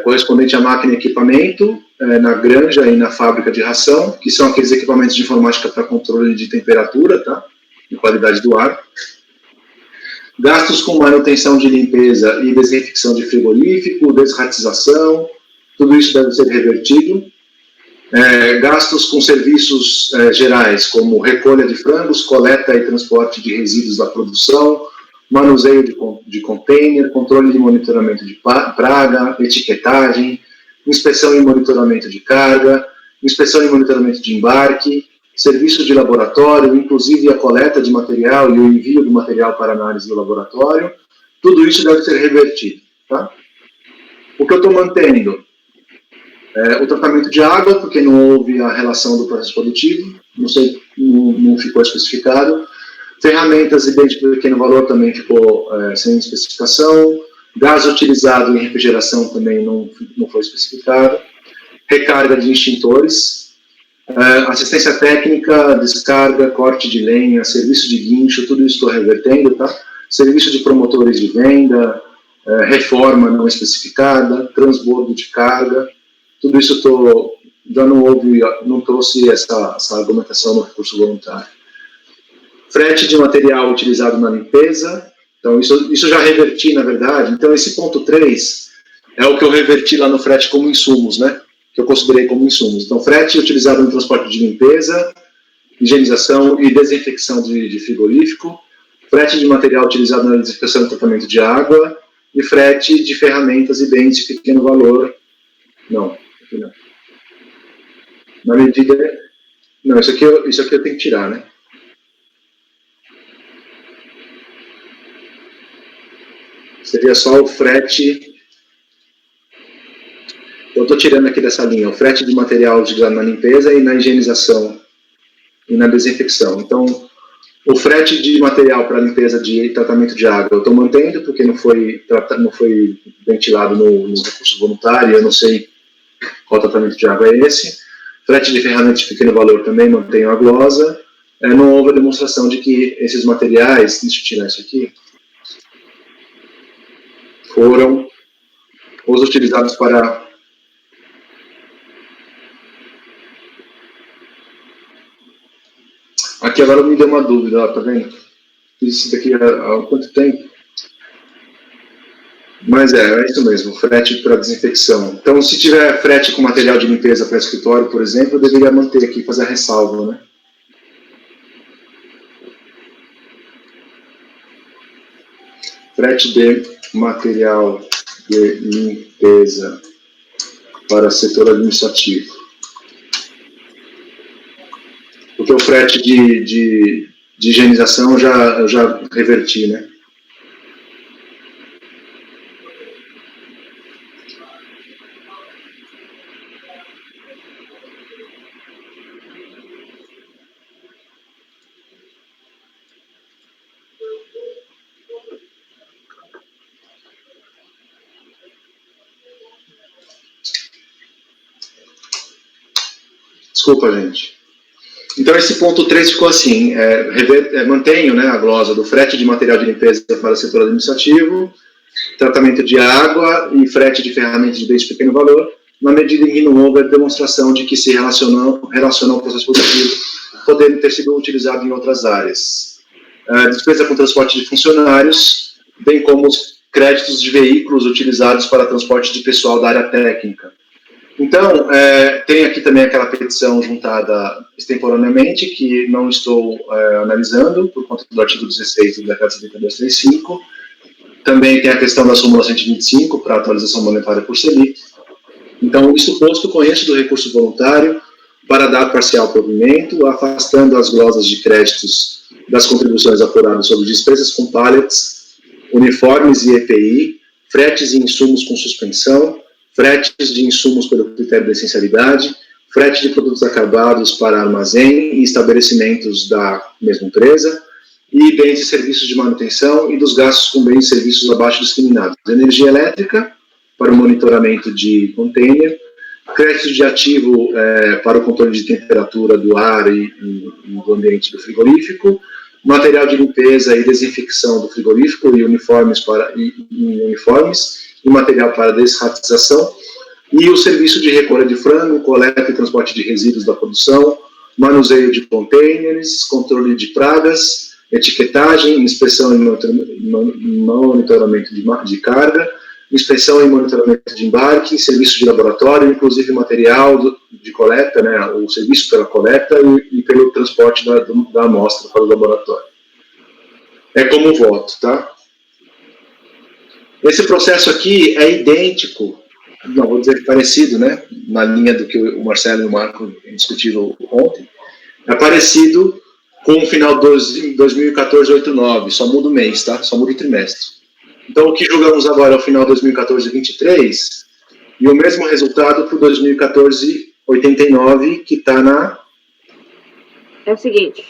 correspondente à máquina e equipamento, na granja e na fábrica de ração, que são aqueles equipamentos de informática para controle de temperatura, tá? E qualidade do ar. Gastos com manutenção de limpeza e desinfecção de frigorífico, desratização, tudo isso deve ser revertido. Gastos com serviços gerais, como recolha de frangos, coleta e transporte de resíduos da produção, manuseio de container, controle de monitoramento de praga, etiquetagem, inspeção e monitoramento de carga, inspeção e monitoramento de embarque, serviço de laboratório, inclusive a coleta de material e o envio do material para análise do laboratório, tudo isso deve ser revertido, tá? O que eu estou mantendo o tratamento de água, porque não houve a relação do processo produtivo, não ficou especificado. Ferramentas e bens de pequeno valor também ficou sem especificação. Gás utilizado em refrigeração também não foi especificado. Recarga de extintores. Assistência técnica, descarga, corte de lenha, serviço de guincho, tudo isso estou revertendo, tá? Serviço de promotores de venda, reforma não especificada, transbordo de carga, tudo isso já não trouxe essa argumentação no recurso voluntário. Frete de material utilizado na limpeza, então isso já reverti, na verdade. Então esse ponto 3 é o que eu reverti lá no frete como insumos, né? Que eu considerei como insumos. Então, frete utilizado no transporte de limpeza, higienização e desinfecção de frigorífico, frete de material utilizado na desinfecção e tratamento de água, e frete de ferramentas e bens de pequeno valor. Não. Na medida... Não, isso aqui eu tenho que tirar, né? Seria só o frete... Eu estou tirando aqui dessa linha, o frete de material utilizado na limpeza e na higienização e na desinfecção. Então, o frete de material para limpeza de tratamento de água eu estou mantendo, porque não foi ventilado no recurso voluntário, eu não sei qual tratamento de água é esse. Frete de ferramentas de pequeno valor também mantenho a glosa. Não houve a demonstração de que esses materiais, deixa eu tirar isso aqui, foram os utilizados para aqui agora me deu uma dúvida, ó, tá vendo? Fiz isso daqui há quanto tempo? Mas é isso mesmo, frete para desinfecção. Então, se tiver frete com material de limpeza para escritório, por exemplo, eu deveria manter aqui, fazer a ressalva, né? Frete de material de limpeza para setor administrativo. Porque o frete de higienização eu já reverti, né? Desculpa, gente. Então, esse ponto 3 ficou assim, mantenho, né, a glosa do frete de material de limpeza para o setor administrativo, tratamento de água e frete de ferramentas de bens de pequeno valor, na medida em que não houve a demonstração de que se relacionam ao processo produtivo, podendo ter sido utilizado em outras áreas. Despesa com transporte de funcionários, bem como os créditos de veículos utilizados para transporte de pessoal da área técnica. Então, tem aqui também aquela petição juntada extemporaneamente, que não estou analisando, por conta do artigo 16 do Decreto 7235. Também tem a questão da súmula 125, para atualização monetária por Selic. Então, isso posto, conheço do recurso voluntário para dar parcial provimento, afastando as glosas de créditos das contribuições apuradas sobre despesas com pallets, uniformes e EPI, fretes e insumos com suspensão, fretes de insumos pelo critério de essencialidade, frete de produtos acabados para armazém e estabelecimentos da mesma empresa, e bens e serviços de manutenção e dos gastos com bens e serviços abaixo discriminados. Energia elétrica, para o monitoramento de container, crédito de ativo para o controle de temperatura do ar e do ambiente do frigorífico, material de limpeza e desinfecção do frigorífico e uniformes e material para desratização, e o serviço de recolha de frango, coleta e transporte de resíduos da produção, manuseio de containers, controle de pragas, etiquetagem, inspeção e monitoramento de carga, inspeção e monitoramento de embarque, serviço de laboratório, inclusive material de coleta, né, o serviço pela coleta e pelo transporte da amostra para o laboratório. É como voto, tá? Esse processo aqui é idêntico, não vou dizer parecido, né, na linha do que o Marcelo e o Marco discutiram ontem, é parecido com o final de 2014-89, só muda o mês, tá? Só muda o trimestre. Então, o que julgamos agora é o final de 2014-23, e o mesmo resultado para o 2014-89, que está na... É o seguinte.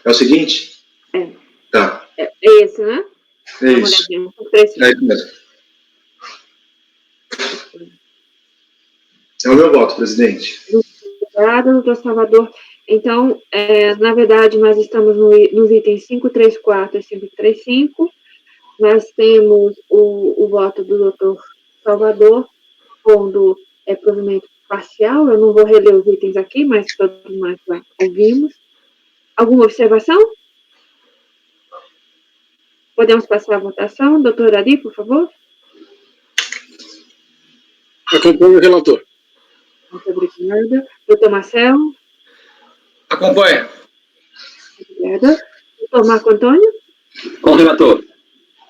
É o seguinte? É. Tá. É esse, né? É isso. É isso mesmo. É o meu voto, presidente. Obrigada, doutor Salvador. Então, na verdade, nós estamos nos itens 534 e 535. Nós temos o voto do doutor Salvador, pondo provimento parcial. Eu não vou reler os itens aqui, mas todos nós já ouvimos. Alguma observação? Podemos passar a votação. Doutor Ari, por favor. Acompanho o relator. Muito obrigada. Doutor Marcelo. Acompanha. Obrigada. Doutor Marco Antônio. Com o relator.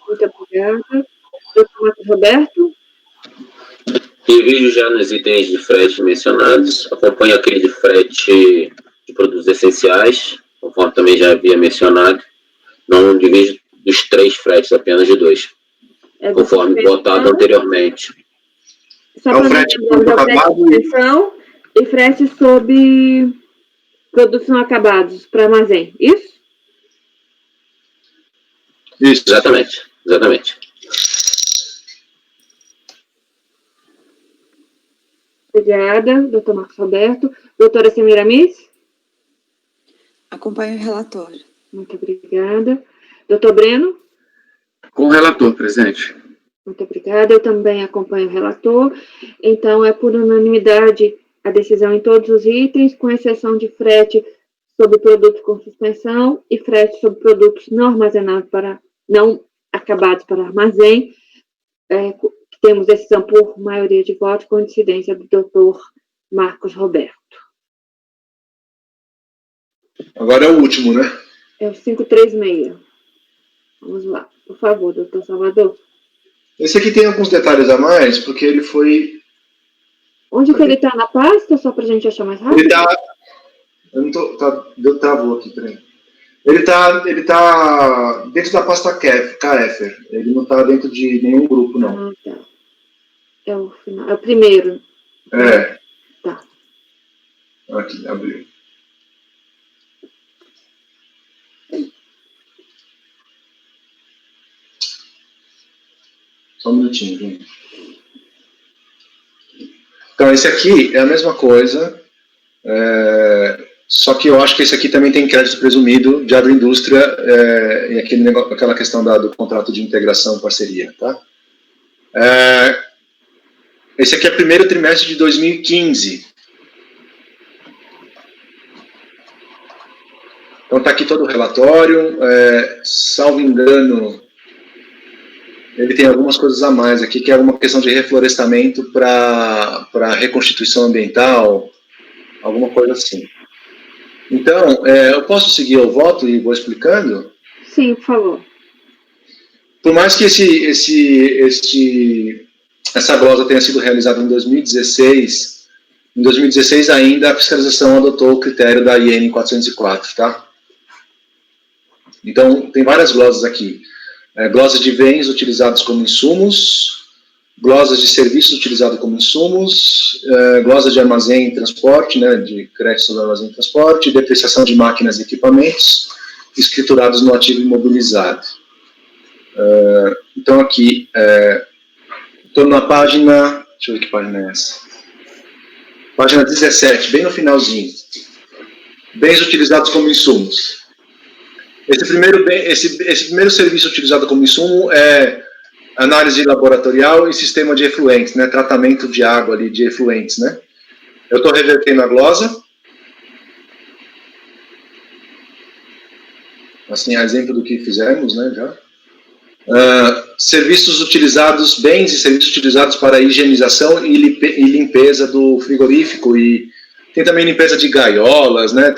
Muito obrigada. Doutor Marcos Roberto. Reviso já nos itens de frete mencionados. Acompanho aquele de frete de produtos essenciais, conforme também já havia mencionado. Não divido dos 3 fretes, apenas de 2, conforme votado anteriormente. Só para frete e frete sobre produção acabados para armazém, isso? Isso, exatamente. Obrigada, doutor Marcos Roberto. Doutora Semiramis? Acompanho o relator. Muito obrigada. Doutor Breno? Com o relator, presidente. Muito obrigada. Eu também acompanho o relator. Então, é por unanimidade a decisão em todos os itens, com exceção de frete sobre produtos com suspensão e frete sobre produtos não armazenados não acabados para armazém. Temos decisão por maioria de votos, com incidência do doutor Marcos Roberto. Agora é o último, né? É o 536. Vamos lá. Por favor, doutor Salvador. Esse aqui tem alguns detalhes a mais, porque ele foi... Onde que ele está na pasta, só para a gente achar mais rápido? Ele está... Eu não tô... Deu travou aqui, peraí. Ele tá dentro da pasta KEFER. Ele não está dentro de nenhum grupo, não. Ah, tá. É o final. É o primeiro. É. Tá. Aqui, abriu. Só um minutinho, gente. Então, esse aqui é a mesma coisa, só que eu acho que esse aqui também tem crédito presumido de agroindústria e aquela questão do contrato de integração parceria, tá? Esse aqui é o primeiro trimestre de 2015. Então, está aqui todo o relatório, salvo engano... Ele tem algumas coisas a mais aqui, que é uma questão de reflorestamento para reconstituição ambiental, alguma coisa assim. Então, eu posso seguir o voto e vou explicando? Sim, por favor. Por mais que essa glosa tenha sido realizada em 2016, em 2016 ainda a fiscalização adotou o critério da IN 404, tá? Então, tem várias glosas aqui. Glosas de bens utilizados como insumos, glosas de serviços utilizados como insumos, glosas de armazém e transporte, né, de crédito sobre armazém e transporte, depreciação de máquinas e equipamentos escriturados no ativo imobilizado. Então aqui, estou na página, deixa eu ver que página é essa, página 17, bem no finalzinho, bens utilizados como insumos. Esse primeiro serviço utilizado como insumo é análise laboratorial e sistema de efluentes, né, tratamento de água ali, de efluentes, né. Eu estou revertendo a glosa. Assim, a exemplo do que fizemos, né, já. Serviços utilizados, bens e serviços utilizados para higienização e limpeza do frigorífico e tem também limpeza de gaiolas, né?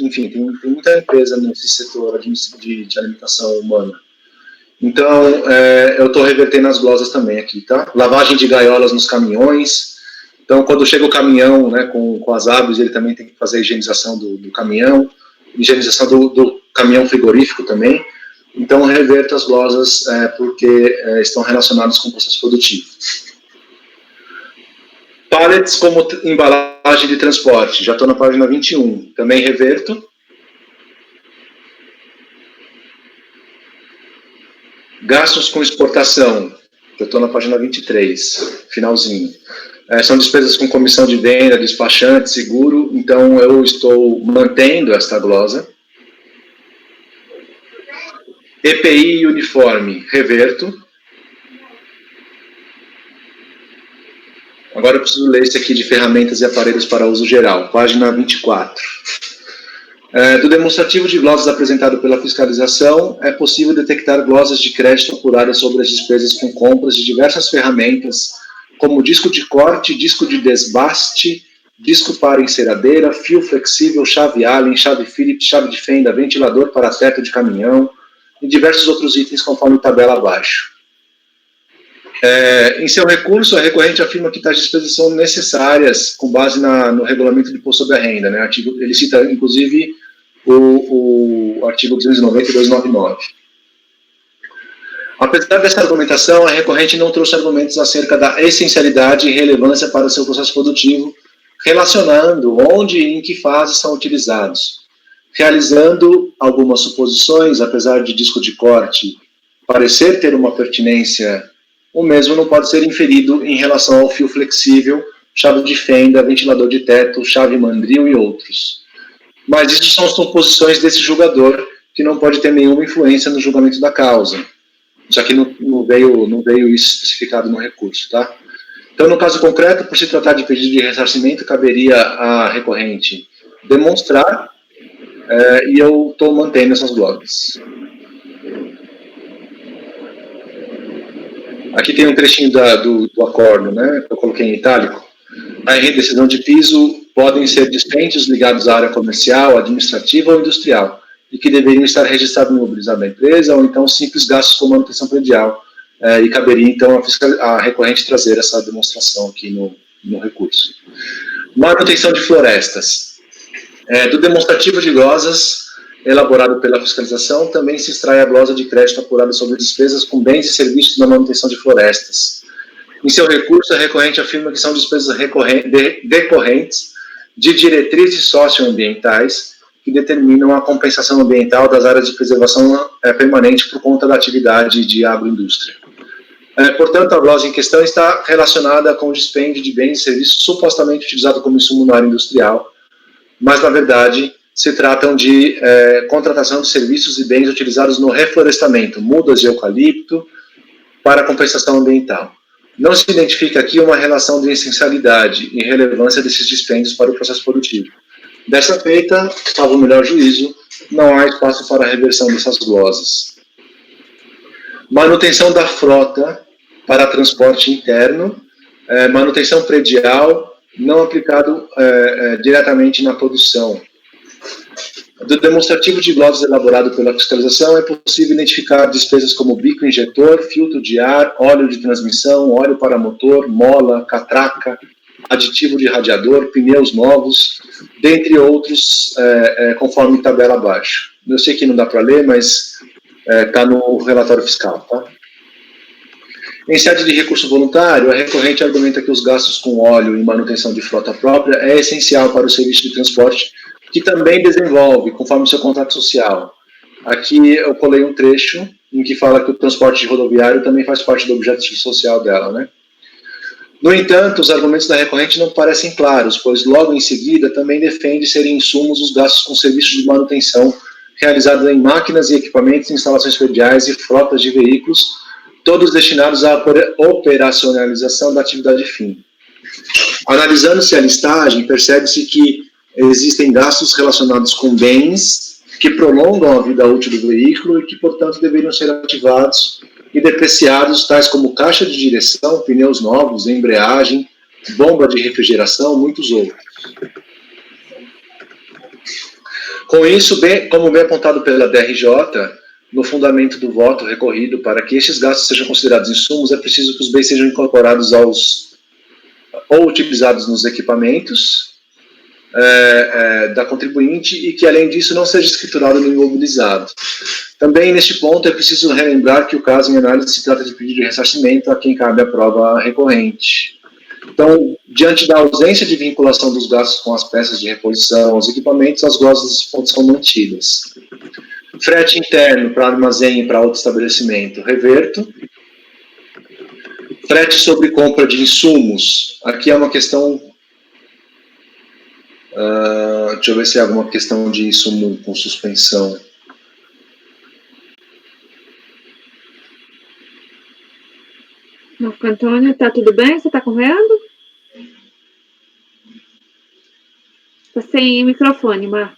Enfim, tem muita limpeza nesse setor de alimentação humana. Então, eu estou revertendo as glosas também aqui, tá? Lavagem de gaiolas nos caminhões. Então, quando chega o caminhão, né, com as aves, ele também tem que fazer a higienização do caminhão, higienização do caminhão frigorífico também. Então, eu reverto as glosas porque estão relacionadas com o processo produtivo. Pallets como embalagem de transporte, já estou na página 21, também reverto. Gastos com exportação, eu estou na página 23, finalzinho. São despesas com comissão de venda, despachante, seguro, então eu estou mantendo esta glosa. EPI e uniforme, reverto. Agora eu preciso ler esse aqui de ferramentas e aparelhos para uso geral, página 24. Do demonstrativo de glosas apresentado pela fiscalização, é possível detectar glosas de crédito apuradas sobre as despesas com compras de diversas ferramentas, como disco de corte, disco de desbaste, disco para enceradeira, fio flexível, chave Allen, chave Phillips, chave de fenda, ventilador para teto de caminhão e diversos outros itens conforme tabela abaixo. Em seu recurso, a recorrente afirma que tais despesas são necessárias com base no regulamento de imposto sobre a renda, né? Ele cita, inclusive, o artigo 290 e 299. Apesar dessa argumentação, a recorrente não trouxe argumentos acerca da essencialidade e relevância para o seu processo produtivo, relacionando onde e em que fase são utilizados, realizando algumas suposições, apesar de disco de corte parecer ter uma pertinência, o mesmo não pode ser inferido em relação ao fio flexível, chave de fenda, ventilador de teto, chave mandril e outros. Mas isso são suposições desse julgador, que não pode ter nenhuma influência no julgamento da causa, já que não veio isso especificado no recurso, tá? Então, no caso concreto, por se tratar de pedido de ressarcimento, caberia à recorrente demonstrar, e eu estou mantendo essas glosas. Aqui tem um trechinho do acordo, né, que eu coloquei em itálico. A decisão de piso podem ser dispêndios ligados à área comercial, administrativa ou industrial, e que deveriam estar registrados no mobilizado da empresa, ou então simples gastos com manutenção predial, e caberia, então, a recorrente trazer essa demonstração aqui no recurso. Manutenção de florestas. Do demonstrativo de glosas, elaborado pela fiscalização, também se extrai a glosa de crédito apurada sobre despesas com bens e serviços na manutenção de florestas. Em seu recurso, a recorrente afirma que são despesas decorrentes de diretrizes socioambientais que determinam a compensação ambiental das áreas de preservação permanente por conta da atividade de agroindústria. Portanto, a glosa em questão está relacionada com o dispêndio de bens e serviços supostamente utilizados como insumo na área industrial, mas, na verdade, se tratam de contratação de serviços e bens utilizados no reflorestamento, mudas de eucalipto, para compensação ambiental. Não se identifica aqui uma relação de essencialidade e relevância desses dispêndios para o processo produtivo. Dessa feita, salvo o melhor juízo, não há espaço para a reversão dessas glosas. Manutenção da frota para transporte interno, manutenção predial, não aplicado diretamente na produção. Do demonstrativo de glosas elaborado pela fiscalização, é possível identificar despesas como bico injetor, filtro de ar, óleo de transmissão, óleo para motor, mola, catraca, aditivo de radiador, pneus novos, dentre outros, conforme tabela abaixo. Eu sei que não dá para ler, mas está no relatório fiscal, tá? Em sede de recurso voluntário, a recorrente argumenta que os gastos com óleo e manutenção de frota própria é essencial para o serviço de transporte, que também desenvolve, conforme seu contrato social. Aqui eu colei um trecho em que fala que o transporte rodoviário também faz parte do objeto social dela, né? No entanto, os argumentos da recorrente não parecem claros, pois logo em seguida também defende serem insumos os gastos com serviços de manutenção realizados em máquinas e equipamentos, instalações prediais e frotas de veículos, todos destinados à operacionalização da atividade fim. Analisando-se a listagem, percebe-se que existem gastos relacionados com bens que prolongam a vida útil do veículo e que, portanto, deveriam ser ativados e depreciados, tais como caixa de direção, pneus novos, embreagem, bomba de refrigeração, muitos outros. Com isso, como bem apontado pela DRJ, no fundamento do voto recorrido, para que estes gastos sejam considerados insumos, é preciso que os bens sejam incorporados ou utilizados nos equipamentos da contribuinte e que, além disso, não seja escriturado no imobilizado. Também, neste ponto, é preciso relembrar que o caso em análise se trata de pedido de ressarcimento a quem cabe a prova recorrente. Então, diante da ausência de vinculação dos gastos com as peças de reposição aos equipamentos, as glosas são mantidas. Frete interno para armazém e para outro estabelecimento, reverto. Frete sobre compra de insumos, aqui é uma questão... deixa eu ver se há alguma questão de insumo com suspensão. Marco Antônio, tá tudo bem? Você tá correndo? Tá sem microfone, Marco.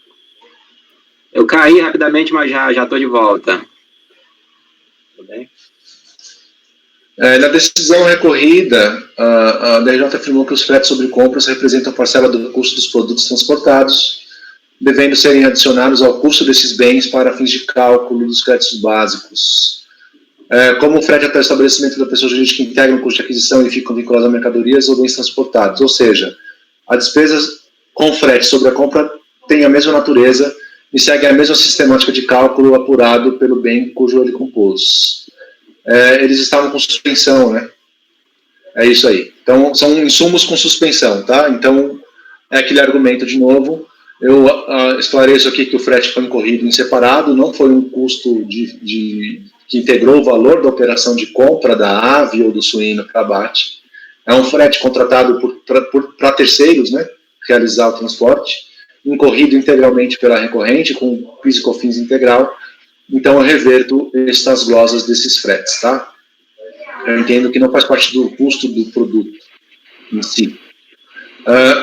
Eu caí rapidamente, mas já estou de volta. Tudo bem? Na decisão recorrida, a DRJ afirmou que os fretes sobre compras representam parcela do custo dos produtos transportados, devendo serem adicionados ao custo desses bens para fins de cálculo dos créditos básicos. Como o frete até o estabelecimento da pessoa jurídica integra o custo de aquisição e ficam vinculados a mercadorias ou bens transportados, ou seja, a despesa com frete sobre a compra tem a mesma natureza e segue a mesma sistemática de cálculo apurado pelo bem cujo ele compôs. Eles estavam com suspensão, né? É isso aí. Então, são insumos com suspensão, tá? Então, é aquele argumento de novo. Eu esclareço aqui que o frete foi incorrido em separado, não foi um custo que integrou o valor da operação de compra da ave ou do suíno para abate. É um frete contratado para terceiros, né, realizar o transporte, incorrido integralmente pela recorrente, com PIS e COFINS integral. Então, eu reverto estas glosas desses fretes, tá? Eu entendo que não faz parte do custo do produto em si.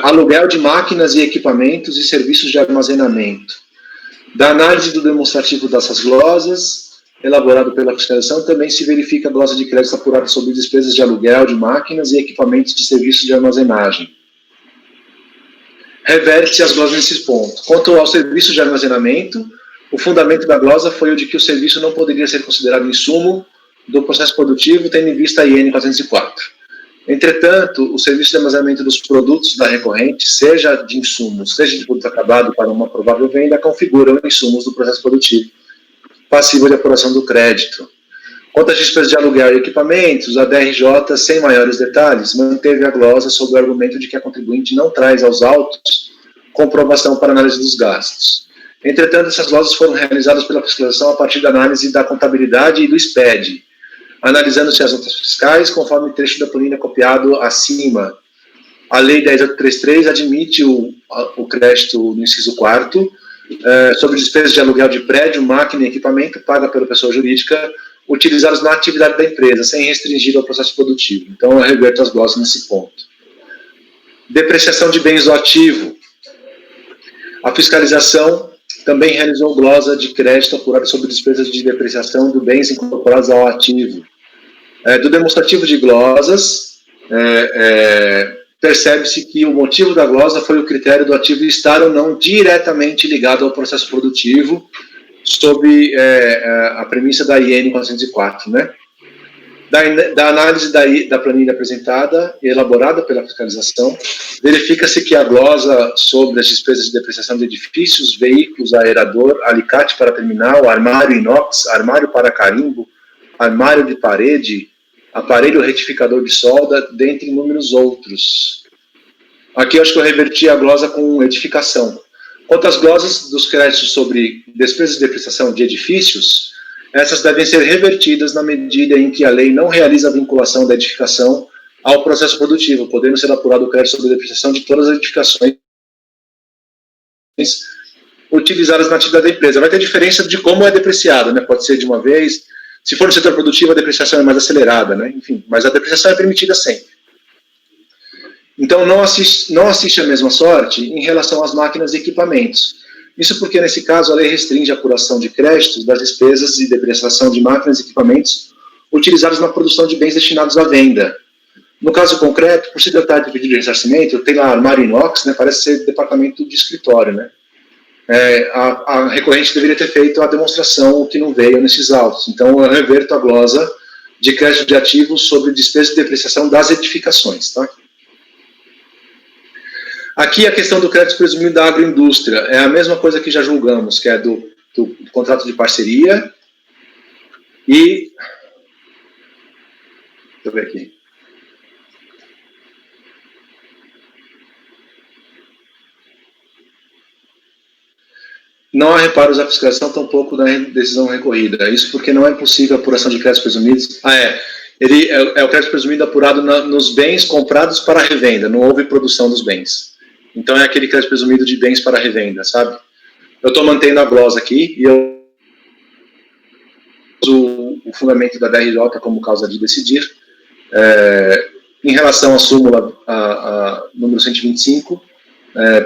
Aluguel de máquinas e equipamentos e serviços de armazenamento. Da análise do demonstrativo dessas glosas, elaborado pela fiscalização, também se verifica a glosa de crédito apurada sobre despesas de aluguel de máquinas e equipamentos de serviços de armazenagem. Reverte-se as glosas nesses pontos. Quanto ao serviço de armazenamento, o fundamento da glosa foi o de que o serviço não poderia ser considerado insumo do processo produtivo, tendo em vista a IN 404. Entretanto, o serviço de armazenamento dos produtos da recorrente, seja de insumos, seja de produto acabado para uma provável venda, configuram insumos do processo produtivo, passível de apuração do crédito. Quanto às despesas de aluguel e equipamentos, a DRJ, sem maiores detalhes, manteve a glosa sob o argumento de que a contribuinte não traz aos autos comprovação para análise dos gastos. Entretanto, essas glosas foram realizadas pela fiscalização a partir da análise da contabilidade e do SPED, analisando-se as notas fiscais, conforme o trecho da planilha copiado acima. A Lei 10.833 admite o crédito no inciso 4º, sobre despesas de aluguel de prédio, máquina e equipamento paga pela pessoa jurídica, utilizados na atividade da empresa, sem restringir ao processo produtivo. Então, eu reverto as glosas nesse ponto. Depreciação de bens do ativo. A fiscalização também realizou glosa de crédito apurada sobre despesas de depreciação de bens incorporados ao ativo. Do demonstrativo de glosas, percebe-se que o motivo da glosa foi o critério do ativo estar ou não diretamente ligado ao processo produtivo, sob a premissa da IN 404, né? Da análise da planilha apresentada e elaborada pela fiscalização, verifica-se que a glosa sobre as despesas de depreciação de edifícios, veículos, aerador, alicate para terminal, armário inox, armário para carimbo, armário de parede, aparelho retificador de solda, dentre inúmeros outros. Aqui eu acho que eu reverti a glosa com edificação. Quanto às glosas dos créditos sobre despesas de depreciação de edifícios, essas devem ser revertidas na medida em que a lei não realiza a vinculação da edificação ao processo produtivo, podendo ser apurado o crédito sobre depreciação de todas as edificações utilizadas na atividade da empresa. Vai ter diferença de como é depreciado, né? Pode ser de uma vez. Se for no setor produtivo, a depreciação é mais acelerada, né? Enfim, mas a depreciação é permitida sempre. Então, não assiste a mesma sorte em relação às máquinas e equipamentos. Isso porque, nesse caso, a lei restringe a apuração de créditos das despesas e depreciação de máquinas e equipamentos utilizados na produção de bens destinados à venda. No caso concreto, por se tratar de pedido de ressarcimento, tem lá armário inox, né, parece ser departamento de escritório, né? A recorrente deveria ter feito a demonstração que não veio nesses autos. Então, eu reverto a glosa de crédito de ativos sobre despesa de depreciação das edificações, tá? Aqui a questão do crédito presumido da agroindústria é a mesma coisa que já julgamos, que é do contrato de parceria e... Deixa eu ver aqui. Não há reparos à fiscalização, tampouco na decisão recorrida. Isso porque não é possível a apuração de créditos presumidos. Ele é o crédito presumido apurado nos bens comprados para revenda, não houve produção dos bens. Então, é aquele crédito presumido de bens para revenda, sabe? Eu estou mantendo a glosa aqui e eu uso o fundamento da DRJ como causa de decidir. Em relação à súmula número 125,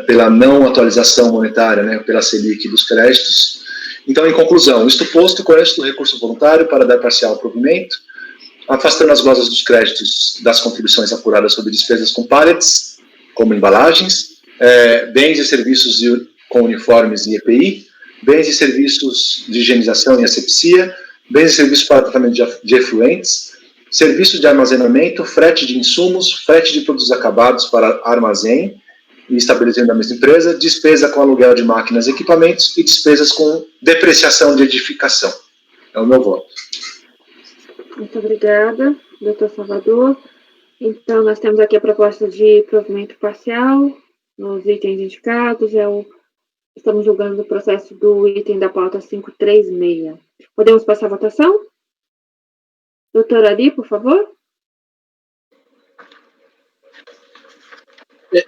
pela não atualização monetária, né, pela Selic dos créditos. Então, em conclusão, isto posto, conheço o recurso voluntário para dar parcial provimento, afastando as glosas dos créditos das contribuições apuradas sobre despesas com pallets, como embalagens, bens e serviços com uniformes e EPI, bens e serviços de higienização e asepsia, bens e serviços para tratamento de efluentes, serviços de armazenamento, frete de insumos, frete de produtos acabados para armazém e estabelecimento da mesma empresa, despesa com aluguel de máquinas e equipamentos e despesas com depreciação de edificação. É o meu voto. Muito obrigada, doutor Salvador. Então, nós temos aqui a proposta de provimento parcial nos itens indicados. Estamos julgando o processo do item da pauta 536. Podemos passar a votação? Doutora Ari, por favor.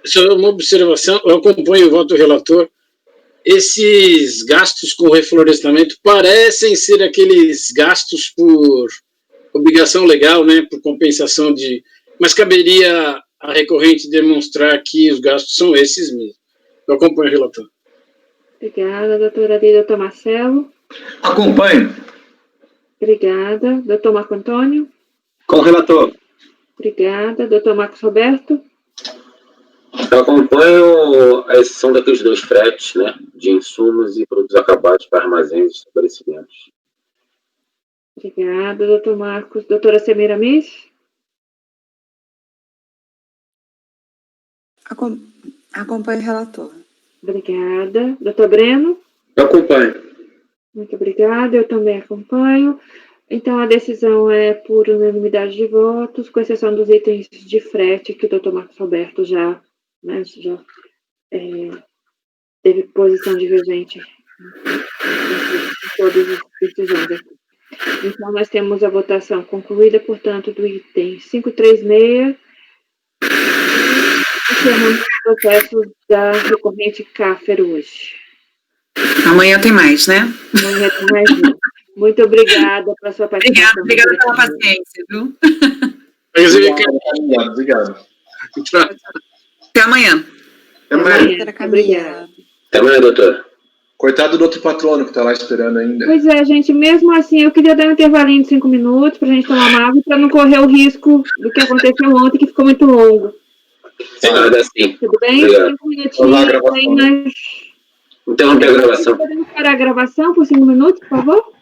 Só uma observação, eu acompanho o voto do relator. Esses gastos com reflorestamento parecem ser aqueles gastos por obrigação legal, né, por compensação de... Mas caberia a recorrente demonstrar que os gastos são esses mesmo. Eu acompanho o relator. Obrigada, doutora Lida. Doutor Marcelo? Acompanho. Obrigada. Doutor Marco Antônio? Com o relator. Obrigada. Doutor Marcos Roberto? Eu acompanho a exceção daqueles 2 fretes, né, de insumos e produtos acabados para armazéns e estabelecimentos. Obrigada, doutor Marcos. Doutora Semiramis? Acompanho o relator. Obrigada. Doutor Breno? Eu acompanho. Muito obrigada, eu também acompanho. Então, a decisão é por unanimidade de votos, com exceção dos itens de frete, que o doutor Marcos Roberto já teve posição divergente em todas as decisões aqui. Então, nós temos a votação concluída, portanto, do item 536, encerramos os processos da recorrente CAFER hoje. Amanhã tem mais, né? Amanhã tem mais um. Muito obrigada pela sua participação. Obrigada pela paciência, viu? Obrigado. Até amanhã. Até amanhã. Obrigada. Até amanhã, doutor. Coitado do outro patrono que está lá esperando ainda. Pois é, gente, mesmo assim, eu queria dar um intervalinho de 5 minutos para a gente tomar uma água, para não correr o risco do que aconteceu ontem, que ficou muito longo. Sem nada assim. Tudo bem? Obrigado. 5 minutinhos. Aí nós... Interromper a gravação. Podemos parar a gravação por 5 minutos, por favor?